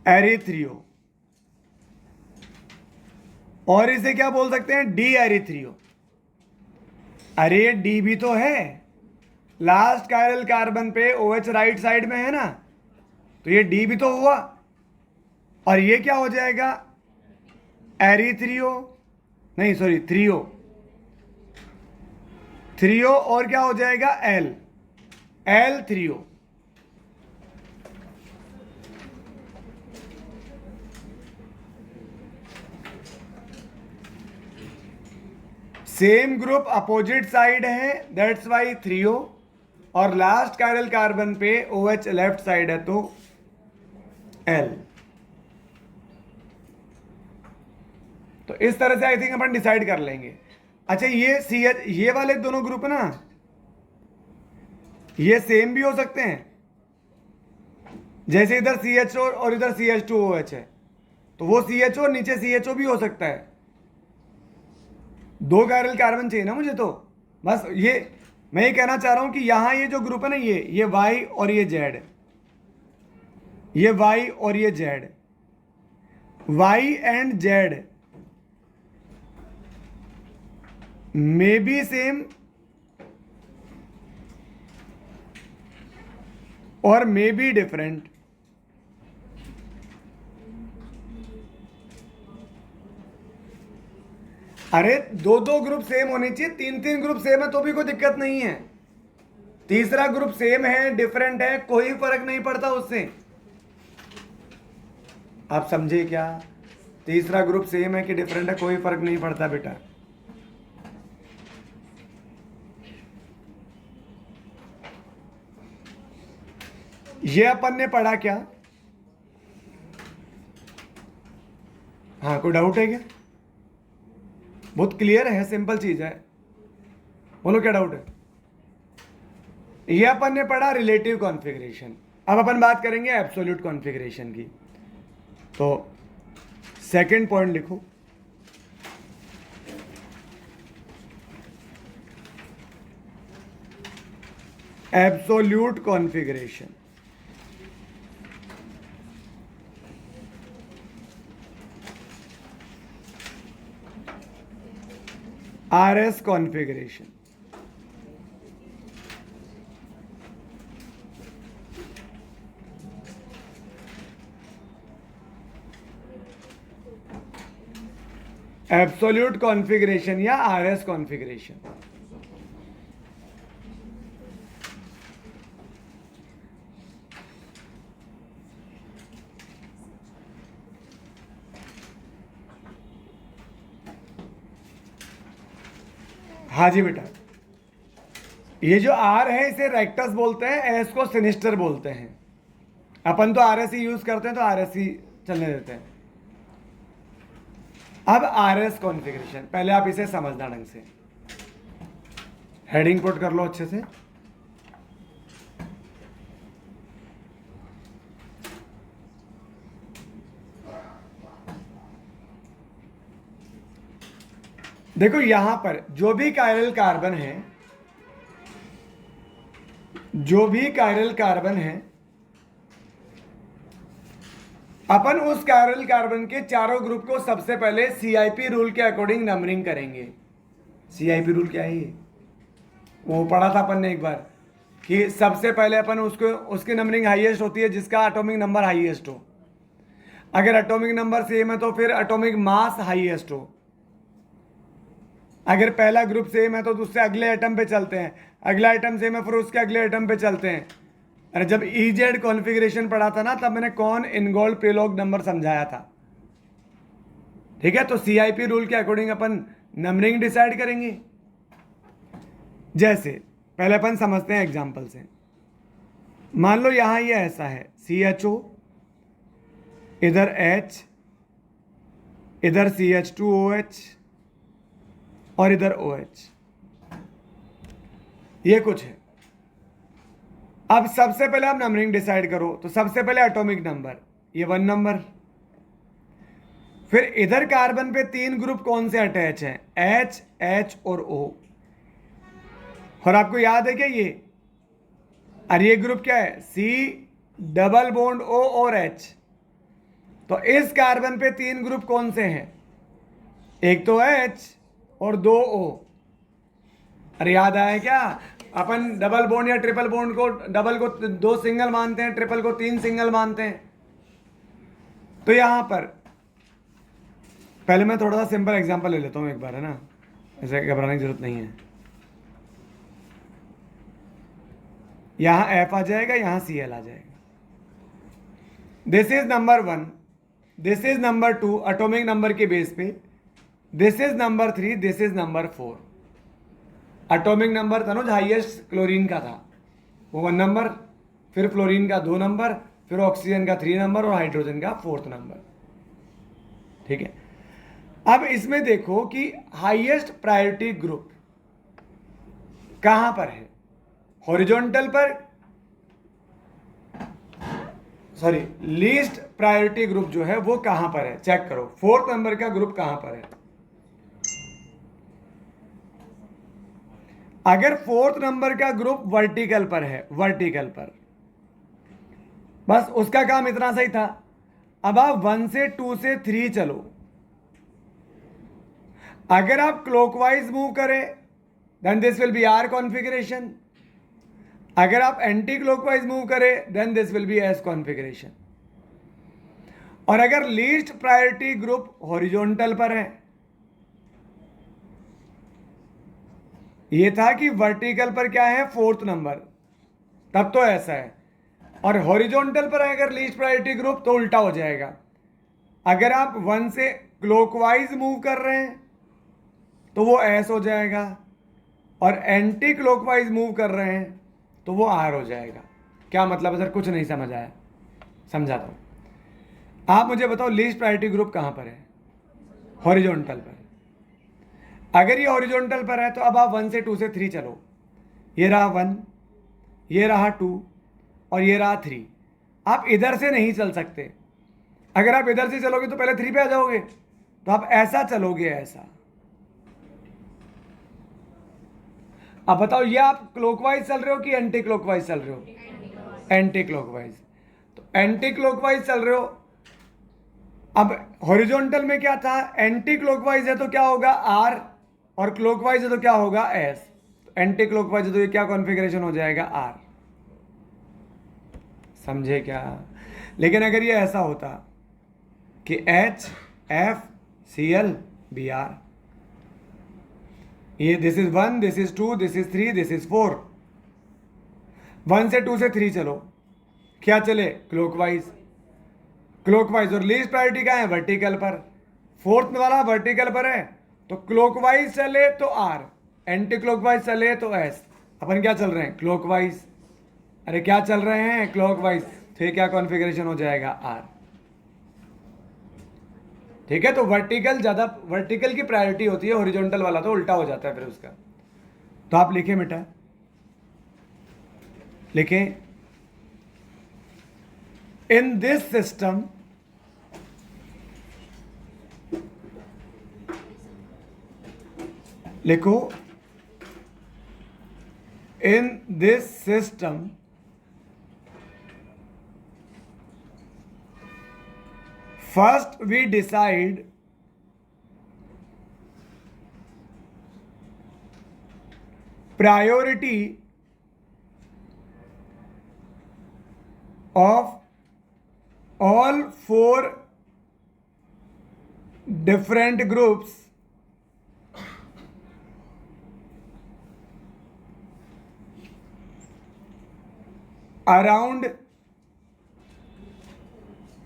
एरिथ्रियो। और इसे क्या बोल सकते हैं, डी एरिथ्रियो। अरे डी भी तो है, लास्ट कायरल कार्बन पे OH राइट साइड में है ना, तो ये डी भी तो हुआ। और ये क्या हो जाएगा, एरिथ्रियो, नहीं सॉरी थ्रियो, थ्रियो, और क्या हो जाएगा, L, L threo. Same group opposite side है, दैट्स वाई थ्रियो, और लास्ट कायरल कार्बन पे OH लेफ्ट साइड है तो L। तो इस तरह से आई थिंक अपन डिसाइड कर लेंगे। अच्छा ये CH, ये वाले दोनों ग्रुप ना ये सेम भी हो सकते हैं, जैसे इधर CHO और इधर CH2OH है, तो वो CHO और नीचे CHO भी हो सकता है। दो कायरल कार्बन चाहिए ना मुझे, तो बस ये मैं ये कहना चाह रहा हूं कि यहां ये जो ग्रुप है ना, ये Y और ये Z, ये Y और ये Z, Y and Z may be same और मे बी डिफरेंट। अरे दो दो ग्रुप सेम होने चाहिए, तीन तीन ग्रुप सेम है तो भी कोई दिक्कत नहीं है। तीसरा ग्रुप सेम है डिफरेंट है कोई फर्क नहीं पड़ता उससे। आप समझे क्या? तीसरा ग्रुप सेम है कि डिफरेंट है कोई फर्क नहीं पड़ता बेटा। ये अपन ने पढ़ा क्या? हाँ, कोई डाउट है क्या? बहुत क्लियर है, सिंपल चीज है। बोलो क्या डाउट है? ये अपन ने पढ़ा रिलेटिव कॉन्फ़िगरेशन। अब अपन बात करेंगे एब्सोल्यूट कॉन्फ़िगरेशन की। तो सेकंड पॉइंट लिखो, absolute configuration. RS configuration. Absolute configuration या RS कॉन्फ़िगरेशन। हाँ जी बेटा, ये जो R है इसे रेक्टस बोलते हैं, S को सिनिस्टर बोलते हैं। अपन तो RS ही यूज करते हैं तो RS ही चलने देते हैं। अब RS कॉन्फ़िगरेशन, पहले आप इसे समझना ढंग से, हेडिंग पुट कर लो अच्छे से। देखो यहां पर जो भी कायरल कार्बन है, जो भी कायरल कार्बन है, अपन उस कायरल कार्बन के चारों ग्रुप को सबसे पहले CIP रूल के अकॉर्डिंग नंबरिंग करेंगे। CIP रूल क्या है? ये वो पढ़ा था अपन ने एक बार कि सबसे पहले अपन उसको, उसकी नंबरिंग हाईएस्ट होती है जिसका एटॉमिक नंबर हाईएस्ट हो। अगर एटॉमिक नंबर सेम है तो फिर एटॉमिक मास हाईएस्ट हो। अगर पहला ग्रुप सेम है तो उससे अगले एटम पे चलते हैं, अगला एटम सेम है फिर उसके अगले एटम पे चलते हैं। अरे जब EZ कॉन्फ़िगरेशन पढ़ा था ना, तब मैंने कौन इनगोल्ड प्रीलॉग नंबर समझाया था। ठीक है, तो CIP रूल के अकॉर्डिंग अपन नंबरिंग डिसाइड करेंगे। जैसे पहले अपन समझते हैं एग्जांपल से। मान लो यहां ये ऐसा है, CHO, इधर H, इधर CH2OH और इधर OH, ये कुछ है। अब सबसे पहले आप नंबरिंग डिसाइड करो, तो सबसे पहले एटॉमिक नंबर, ये 1 नंबर। फिर इधर कार्बन पे 3 ग्रुप कौन से अटैच हैं? H, H और O। और आपको याद है क्या ये? अरे ये ग्रुप क्या है? C डबल बॉन्ड O और H। तो इस कार्बन पे 3 ग्रुप कौन से हैं? एक तो H और 2 O। अरे याद आया क्या? अपन डबल बॉन्ड या ट्रिपल बॉन्ड को, डबल को 2 सिंगल मानते हैं, ट्रिपल को 3 सिंगल मानते हैं। तो यहां पर पहले मैं थोड़ा सा सिंपल एग्जांपल ले लेता हूं एक बार, है ना, ऐसे घबराने की जरूरत नहीं है। यहां F आ जाएगा, यहां Cl आ जाएगा। This is number 1, this is number 2 atomic number के बेस पे, this is number 3, this is number 4। Atomic number Tanuj highest chlorine का था, वो 1 नंबर, फिर फ्लोरीन का 2 नंबर, फिर ऑक्सीजन का 3 नंबर और हाइड्रोजन का 4th नंबर। ठीक है, अब इसमें देखो कि हाईएस्ट प्रायोरिटी ग्रुप कहां पर है? हॉरिजॉन्टल पर, सॉरी, लीस्ट प्रायोरिटी ग्रुप जो है वो कहां पर है? चेक करो, 4th नंबर का ग्रुप कहां पर है? अगर 4th नंबर का ग्रुप वर्टिकल पर है, वर्टिकल पर, बस उसका काम इतना सही था। अब आप 1 से 2 से 3 चलो। अगर आप क्लॉकवाइज मूव करें then this will be R configuration. अगर आप एंटी क्लॉकवाइज मूव करें then this will be S configuration. और अगर लीस्ट प्रायोरिटी ग्रुप हॉरिजॉन्टल पर है ये था कि वर्टिकल पर क्या है, फोर्थ नंबर, तब तो ऐसा है। और हॉरिजॉन्टल पर है अगर लीस्ट प्रायोरिटी ग्रुप तो उल्टा हो जाएगा। अगर आप 1 से क्लॉकवाइज मूव कर रहे हैं तो वो एस हो जाएगा, और एंटी क्लॉकवाइज मूव कर रहे हैं तो वो आर हो जाएगा। क्या मतलब है सर, कुछ नहीं समझ आया? समझाता हूँ। आप मुझे बताओ लीस्ट प्रायोरिटी ग्रुप कहाँ पर है? हॉरिजॉन्टल पर। अगर ये हॉरिजॉन्टल पर है तो अब आप 1 से 2 से 3 चलो। ये रहा 1, ये रहा 2 और ये रहा 3। आप इधर से नहीं चल सकते। अगर आप इधर से चलोगे तो पहले 3 पे आ जाओगे, तो आप ऐसा चलोगे, ऐसा। अब बताओ ये आप क्लॉकवाइज चल रहे हो कि एंटी क्लॉकवाइज चल रहे हो? Anti clockwise. तो एंटी क्लॉकवाइज चल रहे हो। अब हॉरिजॉन्टल में क्या था, एंटी क्लॉकवाइज है तो क्या होगा, आर, और क्लॉकवाइज है तो क्या होगा, एस। एंटी क्लॉकवाइज है तो ये क्या कॉन्फ़िगरेशन हो जाएगा, आर। समझे क्या? लेकिन अगर ये ऐसा होता कि H F C L B R, ये this is 1, this is 2, this is 3, this is 4। 1 से 2 से 3 चलो, क्या चले, क्लॉकवाइज। क्लॉकवाइज, और लीस्ट प्रायोरिटी क्या है, वर्टिकल पर। फोर्थ वाला वर्टिकल पर है तो क्लॉकवाइज चले तो आर, एंटी क्लॉकवाइज चले तो एस। अपन क्या चल रहे हैं, क्लॉकवाइज। अरे क्या चल रहे हैं, क्लॉकवाइज। तो ये क्या कॉन्फ़िगरेशन हो जाएगा, आर। ठीक है, तो वर्टिकल ज्यादा, वर्टिकल की प्रायोरिटी होती है, हॉरिजॉन्टल वाला तो उल्टा हो जाता है फिर उसका। तो आप लिखें बेटा, लिखें, इन दिस सिस्टम लिखो, in this system first we decide priority of all 4 different groups around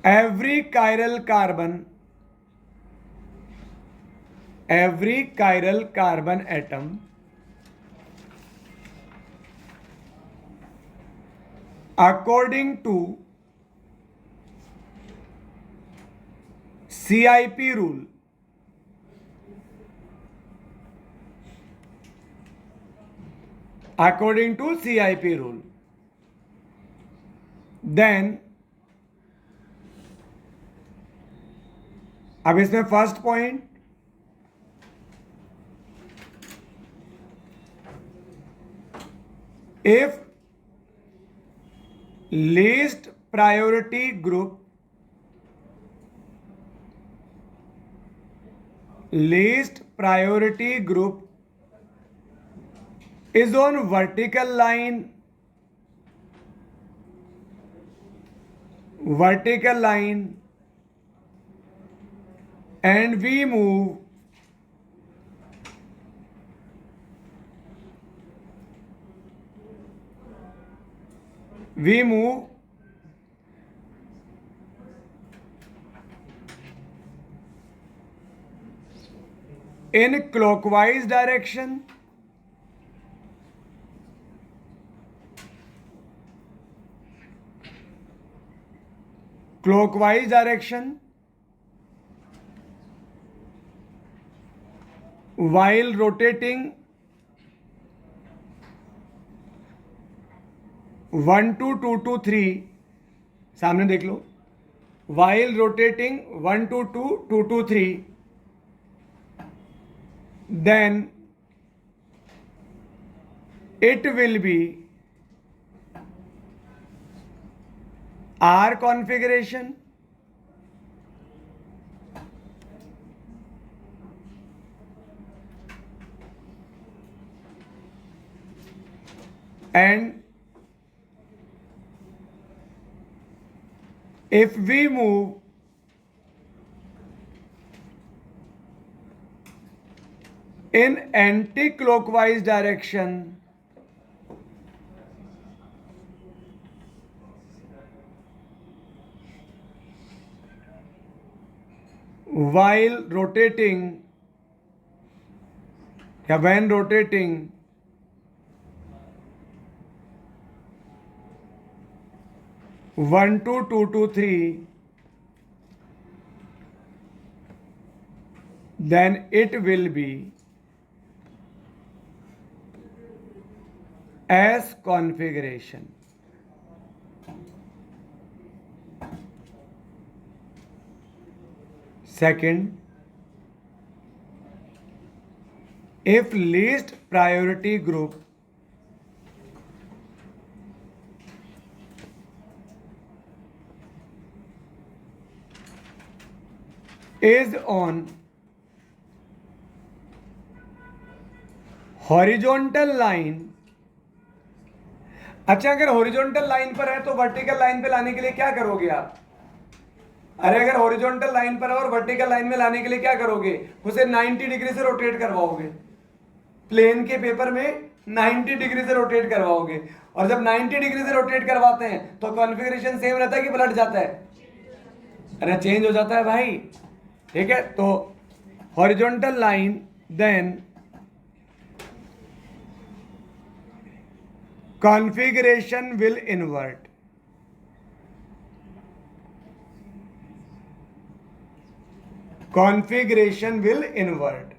every chiral carbon atom according to CIP rule. According to CIP rule, then अब इसमें first point, if least priority group is on vertical line and we move in clockwise direction while rotating 1 to 2 to 3, सामने देख लो, while rotating 1 to 2 2 to 3, then it will be R configuration and if we move in anti-clockwise direction while rotating या when rotating one two two two three, then it will be as configuration. Second, if least priority group is on horizontal line, अच्छा अगर horizontal line पर है तो vertical line पे लाने के लिए क्या करोगे आप? अरे अगर हॉरिजॉन्टल लाइन पर है और वर्टिकल लाइन में लाने के लिए क्या करोगे? उसे 90 डिग्री से रोटेट करवाओगे, प्लेन के पेपर में 90 डिग्री से रोटेट करवाओगे। और जब 90 डिग्री से रोटेट करवाते हैं तो कॉन्फ़िगरेशन सेम रहता है कि पलट जाता है? अरे चेंज हो जाता है भाई, ठीक है। तो horizontal line then configuration will invert. Configuration will invert.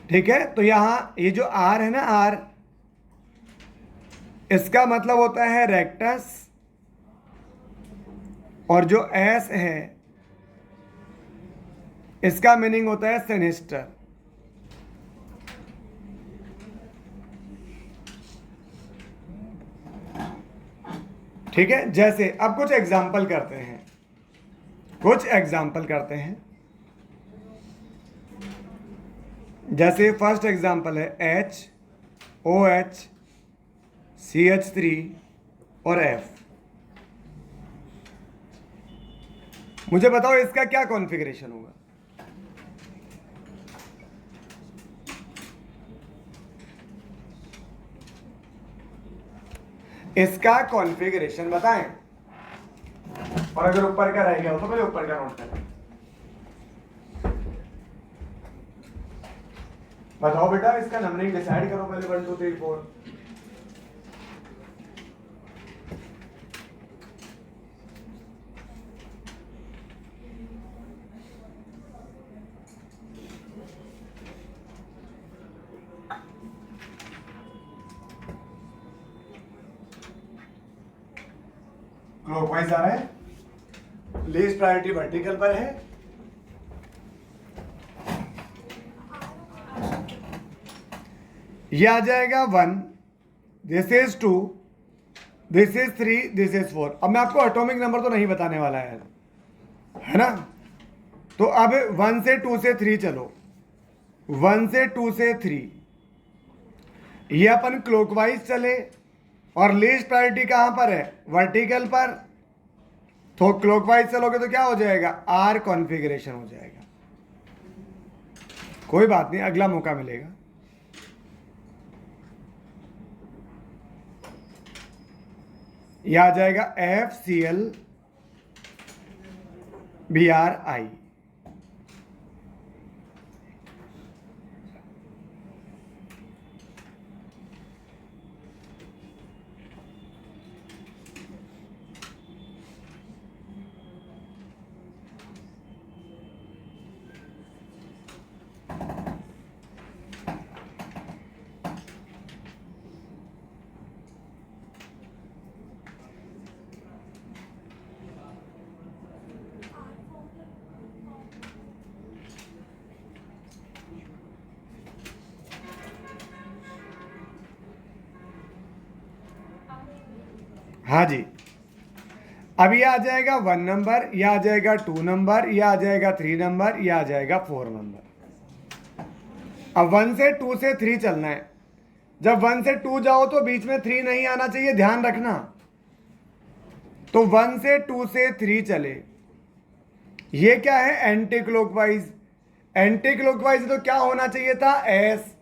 ठीक है, तो यहां ये जो R है ना, R इसका मतलब होता है रेक्टस, और जो एस है इसका मीनिंग होता है सिनिस्टर। ठीक है, जैसे अब कुछ एग्जाम्पल करते हैं, जैसे फर्स्ट एग्जाम्पल है HOH CH3 और F। मुझे बताओ इसका क्या कॉन्फ़िगरेशन होगा? इसका कॉन्फ़िगरेशन बताएं। और अगर ऊपर का रह गया हो तो पहले ऊपर का नोट करें। बताओ बेटा, इसका नंबरिंग डिसाइड करो पहले 1 2 3 4। क्लॉकवाइज आ रहा है, लीस्ट प्रायोरिटी वर्टिकल पर है, ये आ जाएगा 1, this is 2, this is 3, this is 4। अब मैं आपको एटॉमिक नंबर तो नहीं बताने वाला है ना। तो अब 1 से 2 से 3 चलो, 1 से 2 से 3, ये अपन क्लॉकवाइज चले और लीस्ट प्रायोरिटी कहां पर है? वर्टिकल पर। तो क्लॉकवाइज चलोगे तो क्या हो जाएगा? आर कॉन्फ़िगरेशन हो जाएगा। कोई बात नहीं, अगला मौका मिलेगा। यह आ जाएगा FCl Bri। हाँ जी, अब ये आ जाएगा 1 नंबर, ये आ जाएगा 2 नंबर, ये आ जाएगा 3 नंबर, ये आ जाएगा 4 नंबर। अब 1 से 2 से 3 चलना है। जब 1 से 2 जाओ तो बीच में 3 नहीं आना चाहिए, ध्यान रखना। तो 1 से 2 से 3 चले, ये क्या है, एंटी क्लॉकवाइज। एंटी क्लॉकवाइज तो क्या होना चाहिए था, एस,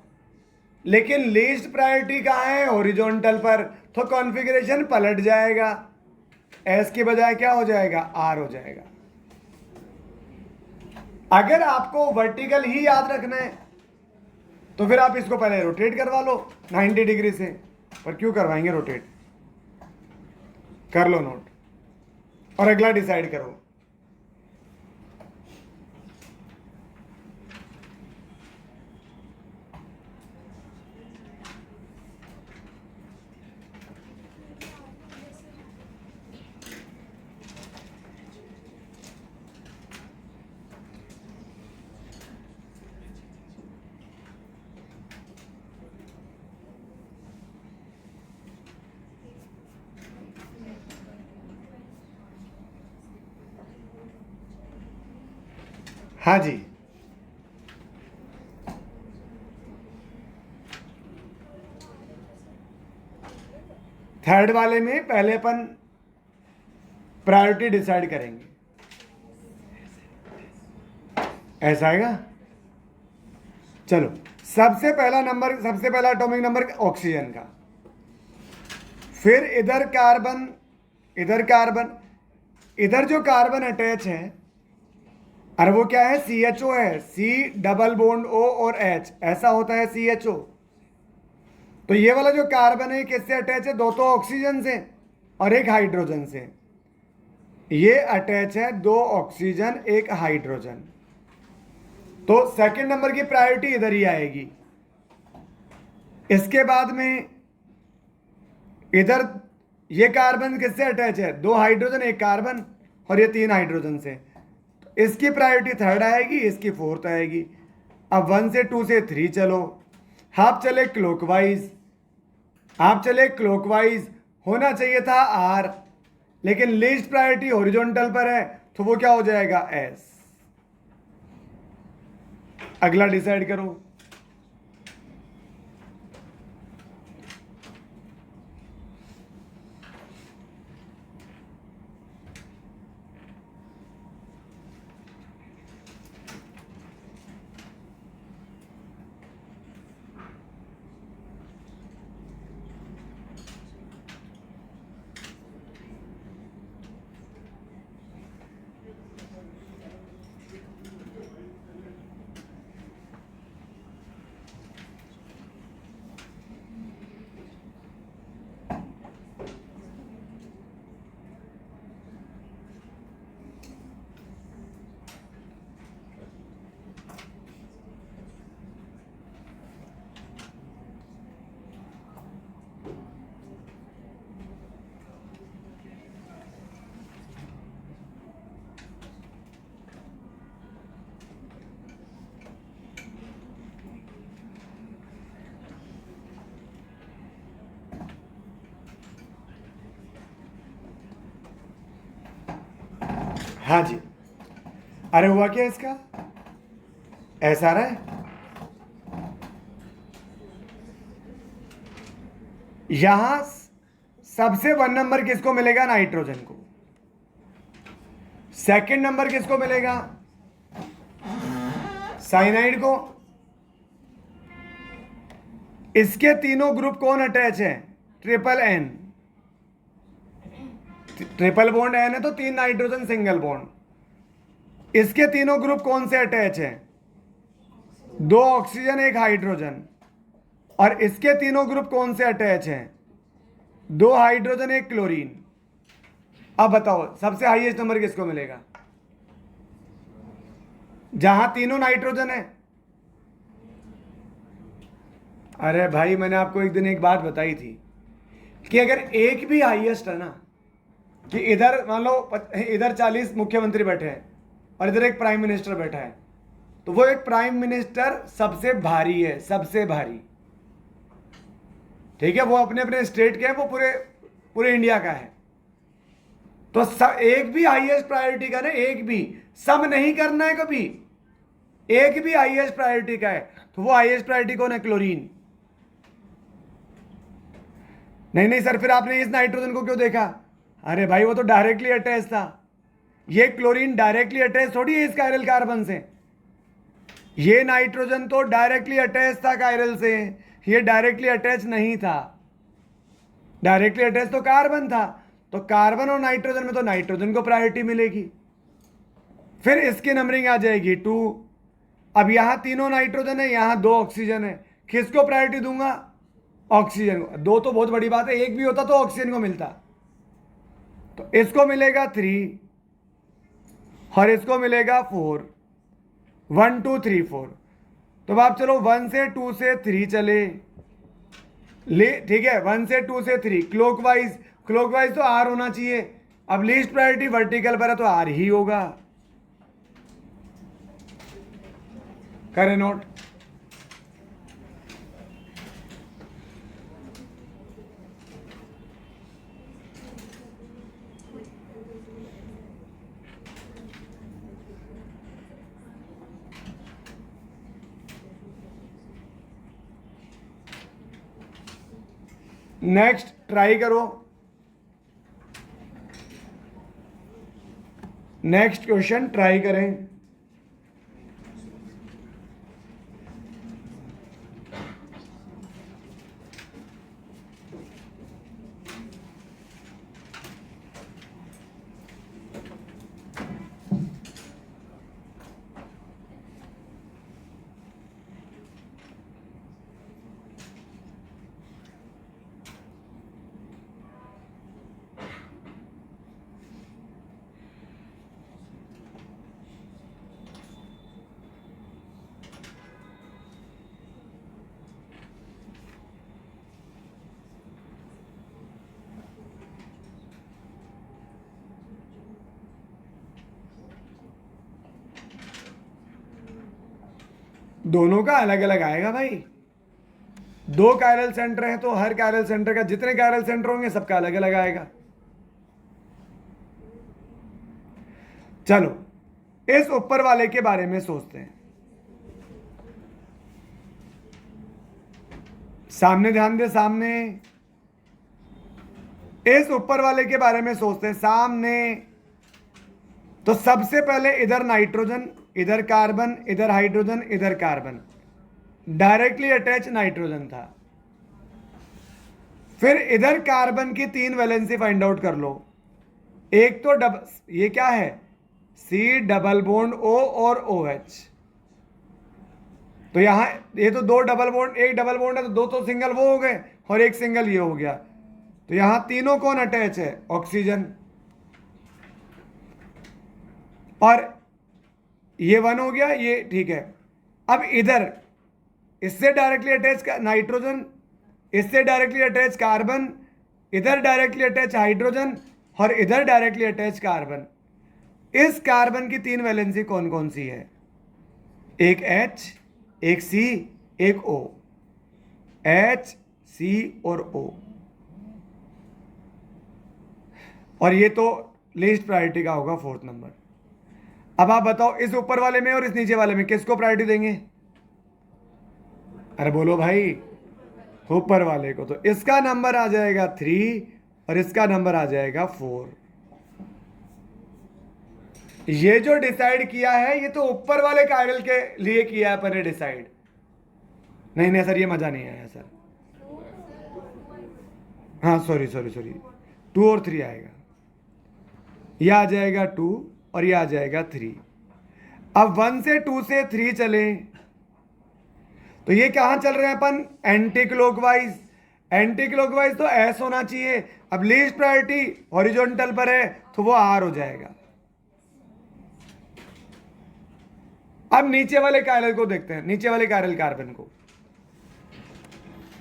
लेकिन लीस्ट प्रायोरिटी कहाँ है, हॉरिजॉन्टल पर, तो कॉन्फ़िगरेशन पलट जाएगा, एस के बजाय क्या हो जाएगा, आर हो जाएगा। अगर आपको वर्टिकल ही याद रखना है तो फिर आप इसको पहले रोटेट करवा लो 90 डिग्री से, पर क्यों करवाएंगे रोटेट, कर लो नोट और अगला डिसाइड करो। हाँ जी, थर्ड वाले में पहले अपन प्रायोरिटी डिसाइड करेंगे, ऐसा आएगा। चलो, सबसे पहला नंबर, सबसे पहला एटॉमिक नंबर ऑक्सीजन का, फिर इधर कार्बन, इधर कार्बन, इधर जो कार्बन अटैच है, अरे वो क्या है, CHO है, C डबल बॉन्ड O और H, ऐसा होता है CHO। तो ये वाला जो कार्बन है किससे अटैच है, दो तो ऑक्सीजन से और एक हाइड्रोजन से। ये अटैच है दो ऑक्सीजन एक हाइड्रोजन, तो सेकंड नंबर की प्रायोरिटी इधर ही आएगी। इसके बाद में इधर ये कार्बन किससे अटैच है, दो हाइड्रोजन एक कार्बन, और ये तीन हाइड्रोजन से, तो इसकी प्रायोरिटी थर्ड आएगी, इसकी फोर्थ आएगी। अब 1 से 2 से 3 चलो, आप चले क्लॉकवाइज, आप चले क्लॉकवाइज, होना चाहिए था आर, लेकिन लीस्ट प्रायोरिटी हॉरिजॉन्टल पर है, तो वो क्या हो जाएगा, एस। अगला डिसाइड करो। हाँ जी, अरे हुआ क्या इसका, ऐसा रहा है, यहां सबसे 1 नंबर किसको मिलेगा, नाइट्रोजन को। सेकंड नंबर किसको मिलेगा, साइनाइड को। इसके तीनों ग्रुप कौन अटैच है, triple N, triple bond N है तो 3 नाइट्रोजन सिंगल बॉन्ड। इसके तीनों ग्रुप कौन से अटैच हैं, 2 ऑक्सीजन 1 हाइड्रोजन, और इसके तीनों ग्रुप कौन से अटैच हैं, 2 हाइड्रोजन 1 क्लोरीन। अब बताओ सबसे हाईएस्ट नंबर किसको मिलेगा, जहां तीनों नाइट्रोजन है। अरे भाई, मैंने आपको एक दिन एक बात बताई थी कि अगर एक भी हाईएस्ट है ना, कि इधर मान लो इधर 40 मुख्यमंत्री बैठे हैं और इधर एक प्राइम मिनिस्टर बैठा है, तो वो एक प्राइम मिनिस्टर सबसे भारी है, सबसे भारी, ठीक है, वो अपने अपने स्टेट के हैं, वो पूरे पूरे इंडिया का है। तो एक भी हाईएस्ट प्रायोरिटी का ना, एक भी, सम नहीं करना है कभी, एक भी हाईएस्ट प्रायोरिटी का है तो वो हाईएस्ट प्रायोरिटी कौन है? क्लोरीन। नहीं नहीं सर, फिर आपने इस नाइट्रोजन को क्यों देखा? अरे भाई वो तो डायरेक्टली अटैच था। ये क्लोरीन डायरेक्टली अटैच थोड़ी है इस कायरल कार्बन से। ये नाइट्रोजन तो डायरेक्टली अटैच था कायरल से, ये डायरेक्टली अटैच नहीं था। डायरेक्टली अटैच तो कार्बन था, तो कार्बन और नाइट्रोजन में तो नाइट्रोजन को प्रायोरिटी मिलेगी। फिर इसकी नंबरिंग आ जाएगी 2। अब यहां तीनों नाइट्रोजन है, यहां 2 ऑक्सीजन है, किसको प्रायोरिटी दूंगा? ऑक्सीजन को। 2 तो बहुत बड़ी बात है, 1 भी होता तो ऑक्सीजन को मिलता। तो इसको मिलेगा 3 और इसको मिलेगा 4। 1 2 3 4। तो अब आप चलो 1 से 2 से 3 चले ले, ठीक है। 1 से 2 से 3 क्लॉकवाइज, क्लॉकवाइज तो आर होना चाहिए। अब लीस्ट प्रायोरिटी वर्टिकल पर है तो आर ही होगा। करें नोट। नेक्स्ट ट्राई करो। नेक्स्ट क्वेश्चन ट्राई करें। दोनों का अलग अलग आएगा भाई। 2 कायरल सेंटर है तो हर कायरल सेंटर का, जितने कायरल सेंटर होंगे सबका अलग अलग आएगा। चलो इस ऊपर वाले के बारे में सोचते हैं। सामने ध्यान दे, सामने। इस ऊपर वाले के बारे में सोचते हैं, सामने। तो सबसे पहले इधर नाइट्रोजन, इधर कार्बन, इधर हाइड्रोजन, इधर कार्बन, डायरेक्टली अटैच नाइट्रोजन था। फिर इधर कार्बन की 3 वैलेंसी फाइंड आउट कर लो। एक तो ये क्या है? C डबल बॉन्ड O और OH। तो यहां ये तो 2 डबल बॉन्ड, 1 डबल बॉन्ड है तो 2 तो सिंगल वो हो गए और 1 सिंगल ये हो गया। तो यहां तीनों कौन अटैच है? ऑक्सीजन। और ये 1 हो गया, ये ठीक है। अब इधर इससे डायरेक्टली अटैच नाइट्रोजन, इससे डायरेक्टली अटैच कार्बन, इधर डायरेक्टली अटैच हाइड्रोजन और इधर डायरेक्टली अटैच कार्बन। इस कार्बन की 3 वैलेंसी कौन कौन सी है? एक H, एक C, एक O। H, C और O। और ये तो लीस्ट प्रायोरिटी का होगा 4th नंबर। अब आप बताओ इस ऊपर वाले में और इस नीचे वाले में किसको प्रायोरिटी देंगे? अरे बोलो भाई, ऊपर वाले को। तो इसका नंबर आ जाएगा 3 और इसका नंबर आ जाएगा 4। ये जो डिसाइड किया है ये तो ऊपर वाले कायरल के लिए किया है अपन ने डिसाइड। नहीं नहीं सर, ये मजा नहीं आया सर। हाँ सॉरी सॉरी सॉरी, 2 और 3 आएगा। ये आ जाएगा 2 और ये आ जाएगा 3। अब 1 से 2 से 3 चले तो ये कहां चल रहे हैं अपन? Anti clockwise. एंटी क्लॉकवाइज तो एस होना चाहिए। अब लीस्ट प्रायोरिटी हॉरिजॉन्टल पर है तो वो आर हो जाएगा। अब नीचे वाले कायरल को देखते हैं, नीचे वाले कायरल कार्बन को।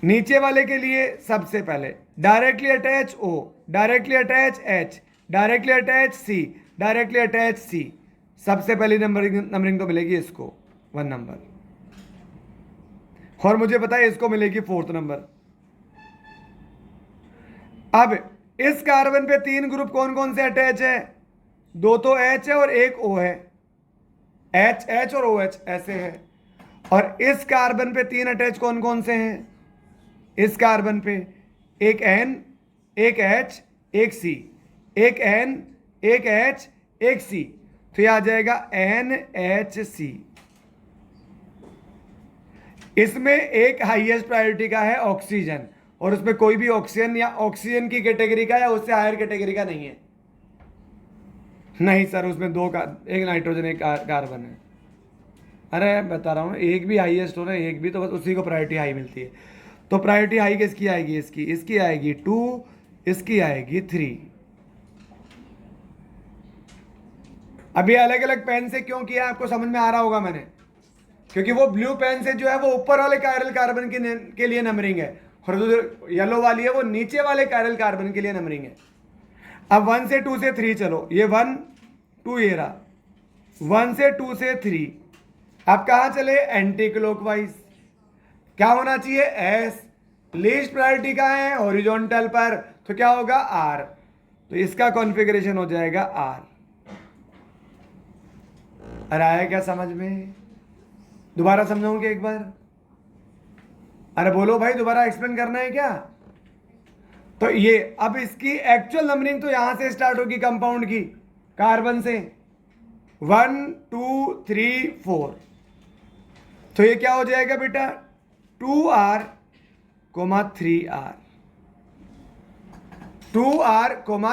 नीचे वाले के लिए सबसे पहले directly attach O, directly attach H, directly attach C, directly attach C। सबसे पहली नंबरिंग तो मिलेगी इसको 1 नंबर, और मुझे पता है इसको मिलेगी 4th नंबर। अब इस कार्बन पे 3 ग्रुप कौन कौन से अटैच है? 2 तो H है और 1 O है। H H और OH ऐसे है। और इस कार्बन पे 3 अटैच कौन कौन से हैं? इस कार्बन पे एक N, एक H, एक C, एक N, एक H, एक C, तो ये आ जाएगा NHC। इसमें एक हाईएस्ट प्रायोरिटी का है ऑक्सीजन, और उसमें कोई भी ऑक्सीजन या ऑक्सीजन की कैटेगरी का या उससे हायर कैटेगरी का नहीं है। नहीं सर, उसमें एक नाइट्रोजन एक कार्बन है। अरे बता रहा हूँ, एक भी हाईएस्ट हो ना, एक भी, तो बस उसी को प्रायोरिटी हाई मिलती है। तो प्रायोरिटी हाई किसकी आएगी? इसकी आएगी 2, इसकी आएगी 3। अभी अलग अलग पेन से क्यों किया आपको समझ में आ रहा होगा मैंने, क्योंकि वो ब्लू पेन से जो है वो ऊपर वाले कायरल कार्बन के लिए नंबरिंग है, और जो येलो वाली है वो नीचे वाले कायरल कार्बन के लिए नंबरिंग है। अब 1 से 2 से 3 चलो, ये 1 2 ये रहा, 1 से 2 से 3। अब कहाँ चले? Anti clockwise. क्या होना चाहिए? एस। लीस्ट प्रायोरिटी कहाँ है? हॉरिजॉन्टल पर, तो क्या होगा? आर। तो इसका कॉन्फ़िगरेशन हो जाएगा आर। अरे आया क्या समझ में? दोबारा समझाऊंगे एक बार? अरे बोलो भाई, दोबारा एक्सप्लेन करना है क्या? तो ये अब इसकी एक्चुअल नंबरिंग तो यहां से स्टार्ट होगी, कंपाउंड की, कार्बन से 1 2 3 4। तो ये क्या हो जाएगा बेटा? 2R, 3R, 2R,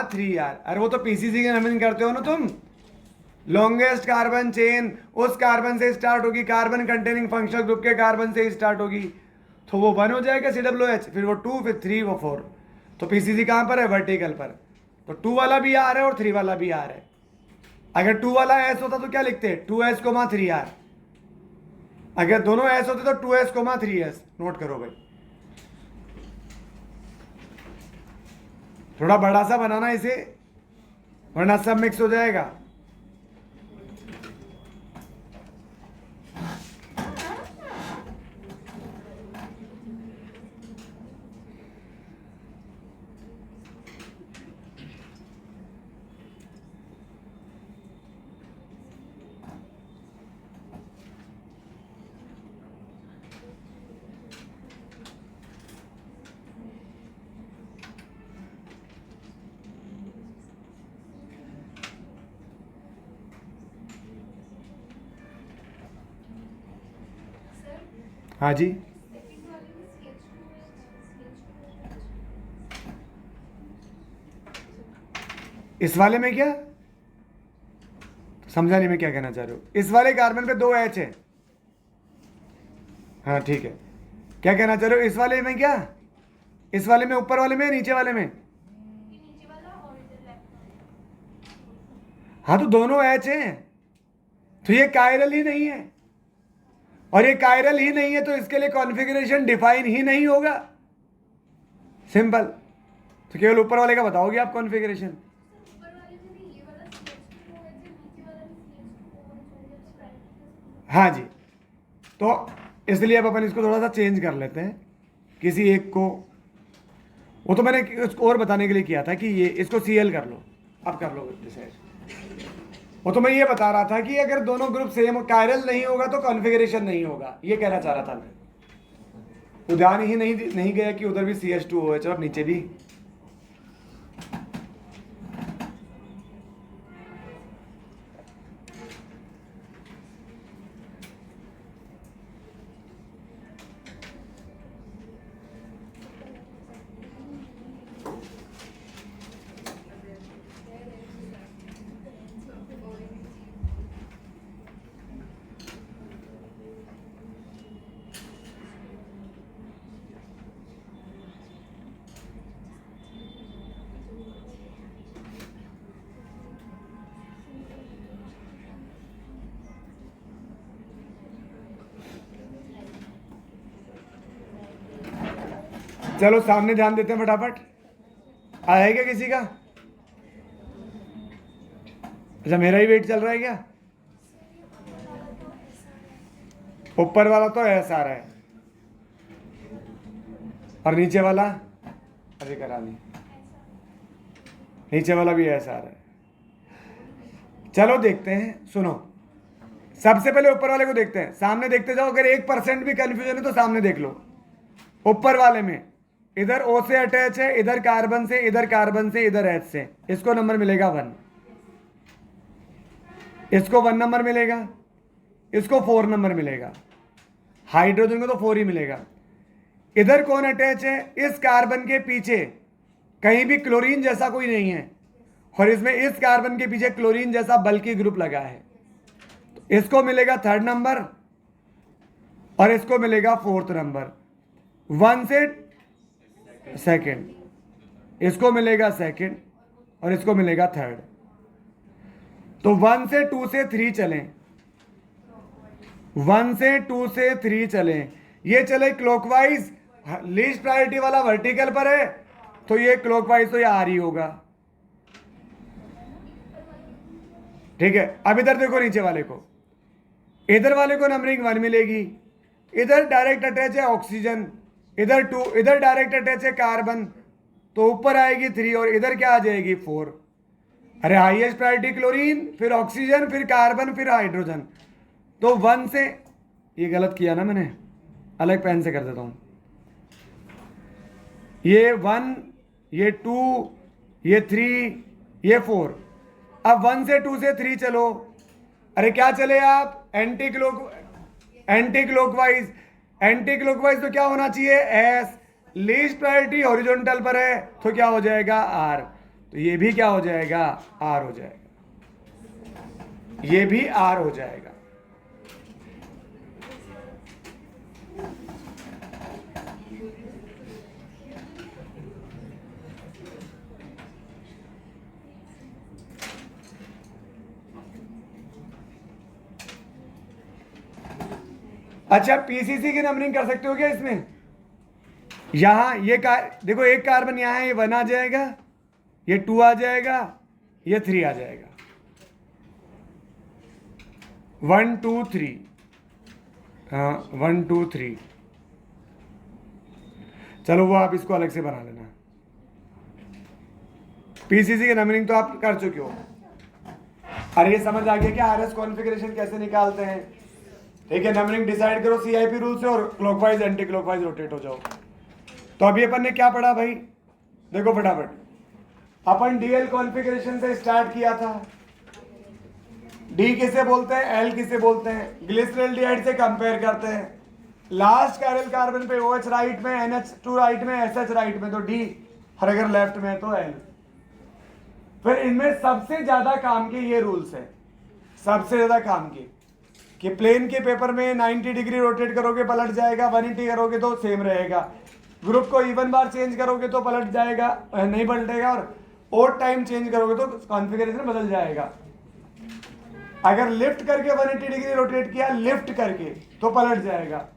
3R। अरे वो तो पीसीसी की नंबरिंग करते हो ना तुम। लॉन्गेस्ट कार्बन चेन उस कार्बन से स्टार्ट होगी, कार्बन कंटेनिंग फंक्शनल ग्रुप के कार्बन से स्टार्ट होगी, तो वो 1 हो जाएगा COOH, फिर वो 2, फिर 3, वो 4। तो पीसीसी कहां पर है? वर्टिकल पर। तो 2 वाला भी आ रहा है और 3 वाला भी आ रहा है। अगर 2 वाला S होता तो क्या लिखते? 2S, 3R। अगर दोनों S होते तो 2S, 3S। नोट करो भाई, थोड़ा बड़ा सा बनाना इसे, वरना सब मिक्स हो जाएगा। हाँ जी, इस वाले में क्या समझा नहीं मैं क्या कहना चाह रहे हो? इस वाले कार्बन पे 2 H है। हाँ ठीक है, क्या कहना चाह रहे हो? इस वाले में क्या? इस वाले में ऊपर वाले में, नीचे वाले में? हाँ तो दोनों H हैं, तो ये कायरल ही नहीं है, और ये कायरल ही नहीं है तो इसके लिए कॉन्फ़िगरेशन डिफाइन ही नहीं होगा। सिंपल। तो केवल ऊपर वाले का बताओगे आप कॉन्फ़िगरेशन। हाँ जी, तो इसलिए अब अपन इसको थोड़ा सा चेंज कर लेते हैं, किसी एक को। वो तो मैंने उसको और बताने के लिए किया था कि ये इसको CL कर लो, अब कर लो डिसाइड। वो तो मैं ये बता रहा था कि अगर दोनों ग्रुप सेम कायरल नहीं होगा तो कॉन्फ़िगरेशन नहीं होगा, ये कहना चाह रहा था मैं। तो ध्यान ही नहीं गया कि उधर भी CH2OH और नीचे भी। चलो सामने ध्यान देते हैं फटाफट। आया क्या किसी का? अच्छा मेरा ही वेट चल रहा है क्या? ऊपर वाला तो ऐसा आ रहा है, और नीचे वाला अरे करा नहीं, नीचे वाला भी ऐसा आ रहा है। चलो देखते हैं, सुनो सबसे पहले ऊपर वाले को देखते हैं, सामने देखते जाओ, अगर 1% भी कंफ्यूजन है तो सामने देख लो। ऊपर वाले में इधर O से अटैच है, इधर कार्बन से, इधर कार्बन से, इधर H से, इसको नंबर मिलेगा 1, इसको 1 नंबर मिलेगा, इसको 4 नंबर मिलेगा, हाइड्रोजन को तो 4 ही मिलेगा। इधर कौन अटैच है? इस कार्बन के पीछे कहीं भी क्लोरीन जैसा कोई नहीं है, और इसमें इस कार्बन के पीछे क्लोरीन जैसा बल्कि ग्रुप लगा है, तो इसको मिलेगा 3rd नंबर और इसको मिलेगा 4th नंबर। 1 से 2nd, इसको मिलेगा 2nd और इसको मिलेगा 3rd। तो 1 से 2 से 3 चलें, 1 से 2 से 3 चलें, ये चले क्लॉकवाइज, लीस्ट प्रायोरिटी वाला वर्टिकल पर है तो ये क्लॉकवाइज तो ये आ रही होगा, ठीक है। अब इधर देखो नीचे वाले को, इधर वाले को नंबरिंग 1 मिलेगी, इधर डायरेक्ट अटैच है ऑक्सीजन, इधर 2, इधर डायरेक्ट अटैच है कार्बन, तो ऊपर आएगी 3 और इधर क्या आ जाएगी 4। अरे हाईएस्ट प्रायोरिटी क्लोरीन, फिर ऑक्सीजन, फिर कार्बन, फिर हाइड्रोजन, तो 1 से, ये गलत किया ना मैंने, अलग पेन से कर देता हूं, ये 1, ये 2, ये 3, ये 4। अब 1 से 2 से 3 चलो, अरे क्या चले आप? एंटी क्लॉकवाइज, एंटी क्लॉकवाइज तो क्या होना चाहिए? एस। लीस्ट प्रायोरिटी हॉरिजॉन्टल पर है तो क्या हो जाएगा? आर। तो ये भी क्या हो जाएगा? आर हो जाएगा, ये भी आर हो जाएगा। अच्छा, पीसीसी की नंबरिंग कर सकते हो क्या इसमें? यहां ये देखो, एक कार्बन यहां है, ये 1 आ जाएगा, ये 2 आ जाएगा, ये 3 आ जाएगा, 1 2 3, हाँ 1 2 3। चलो वो आप इसको अलग से बना लेना। पीसीसी की नंबरिंग तो आप कर चुके हो। अरे ये समझ आ गया कि आरएस कॉन्फ़िगरेशन कैसे निकालते हैं, ठीक है। नंबरिंग डिसाइड करो सीआईपी रूल से और क्लॉकवाइज एंटी क्लॉकवाइज रोटेट हो जाओ। तो अभी अपन ने क्या पढ़ा भाई? देखो फटाफट, अपन डीएल कॉन्फ़िगरेशन से स्टार्ट किया था। डी किसे बोलते हैं, एल किसे बोलते हैं, ग्लिसरॉल्डिहाइड से कंपेयर करते हैं। लास्ट कैरल कार्बन पे OH राइट में, NH2 राइट में, SH राइट में, तो डी, और अगर लेफ्ट में तो एल। फिर इनमें सबसे ज्यादा काम के ये रूल्स है, सबसे ज्यादा काम के, कि प्लेन के पेपर में 90 डिग्री रोटेट करोगे पलट जाएगा, 180 करोगे तो सेम रहेगा, ग्रुप को इवन बार चेंज करोगे तो पलट जाएगा, नहीं पलटेगा, और ओड टाइम चेंज करोगे तो कॉन्फ़िगरेशन बदल जाएगा। अगर लिफ्ट करके 180 डिग्री रोटेट किया, लिफ्ट करके, तो पलट जाएगा।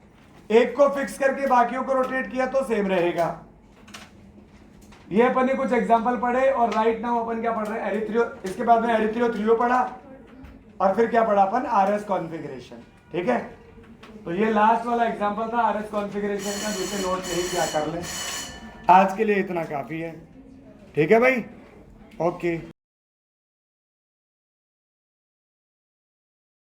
एक को फिक्स करके बाकियों को रोटेट किया तो सेम रहेगा। ये अपन ने कुछ एग्जांपल पढ़े, और राइट नाउ अपन क्या पढ़ रहे हैं? एरिथ्रियो, इसके बाद में एरिथ्रियो थ्रियो पढ़ा, और फिर क्या पढ़ा अपन? आरएस कॉन्फ़िगरेशन, ठीक है। तो ये लास्ट वाला एग्जांपल था आरएस कॉन्फ़िगरेशन का, जिसे नोट नहीं किया कर ले। आज के लिए इतना काफी है, ठीक है भाई, ओके।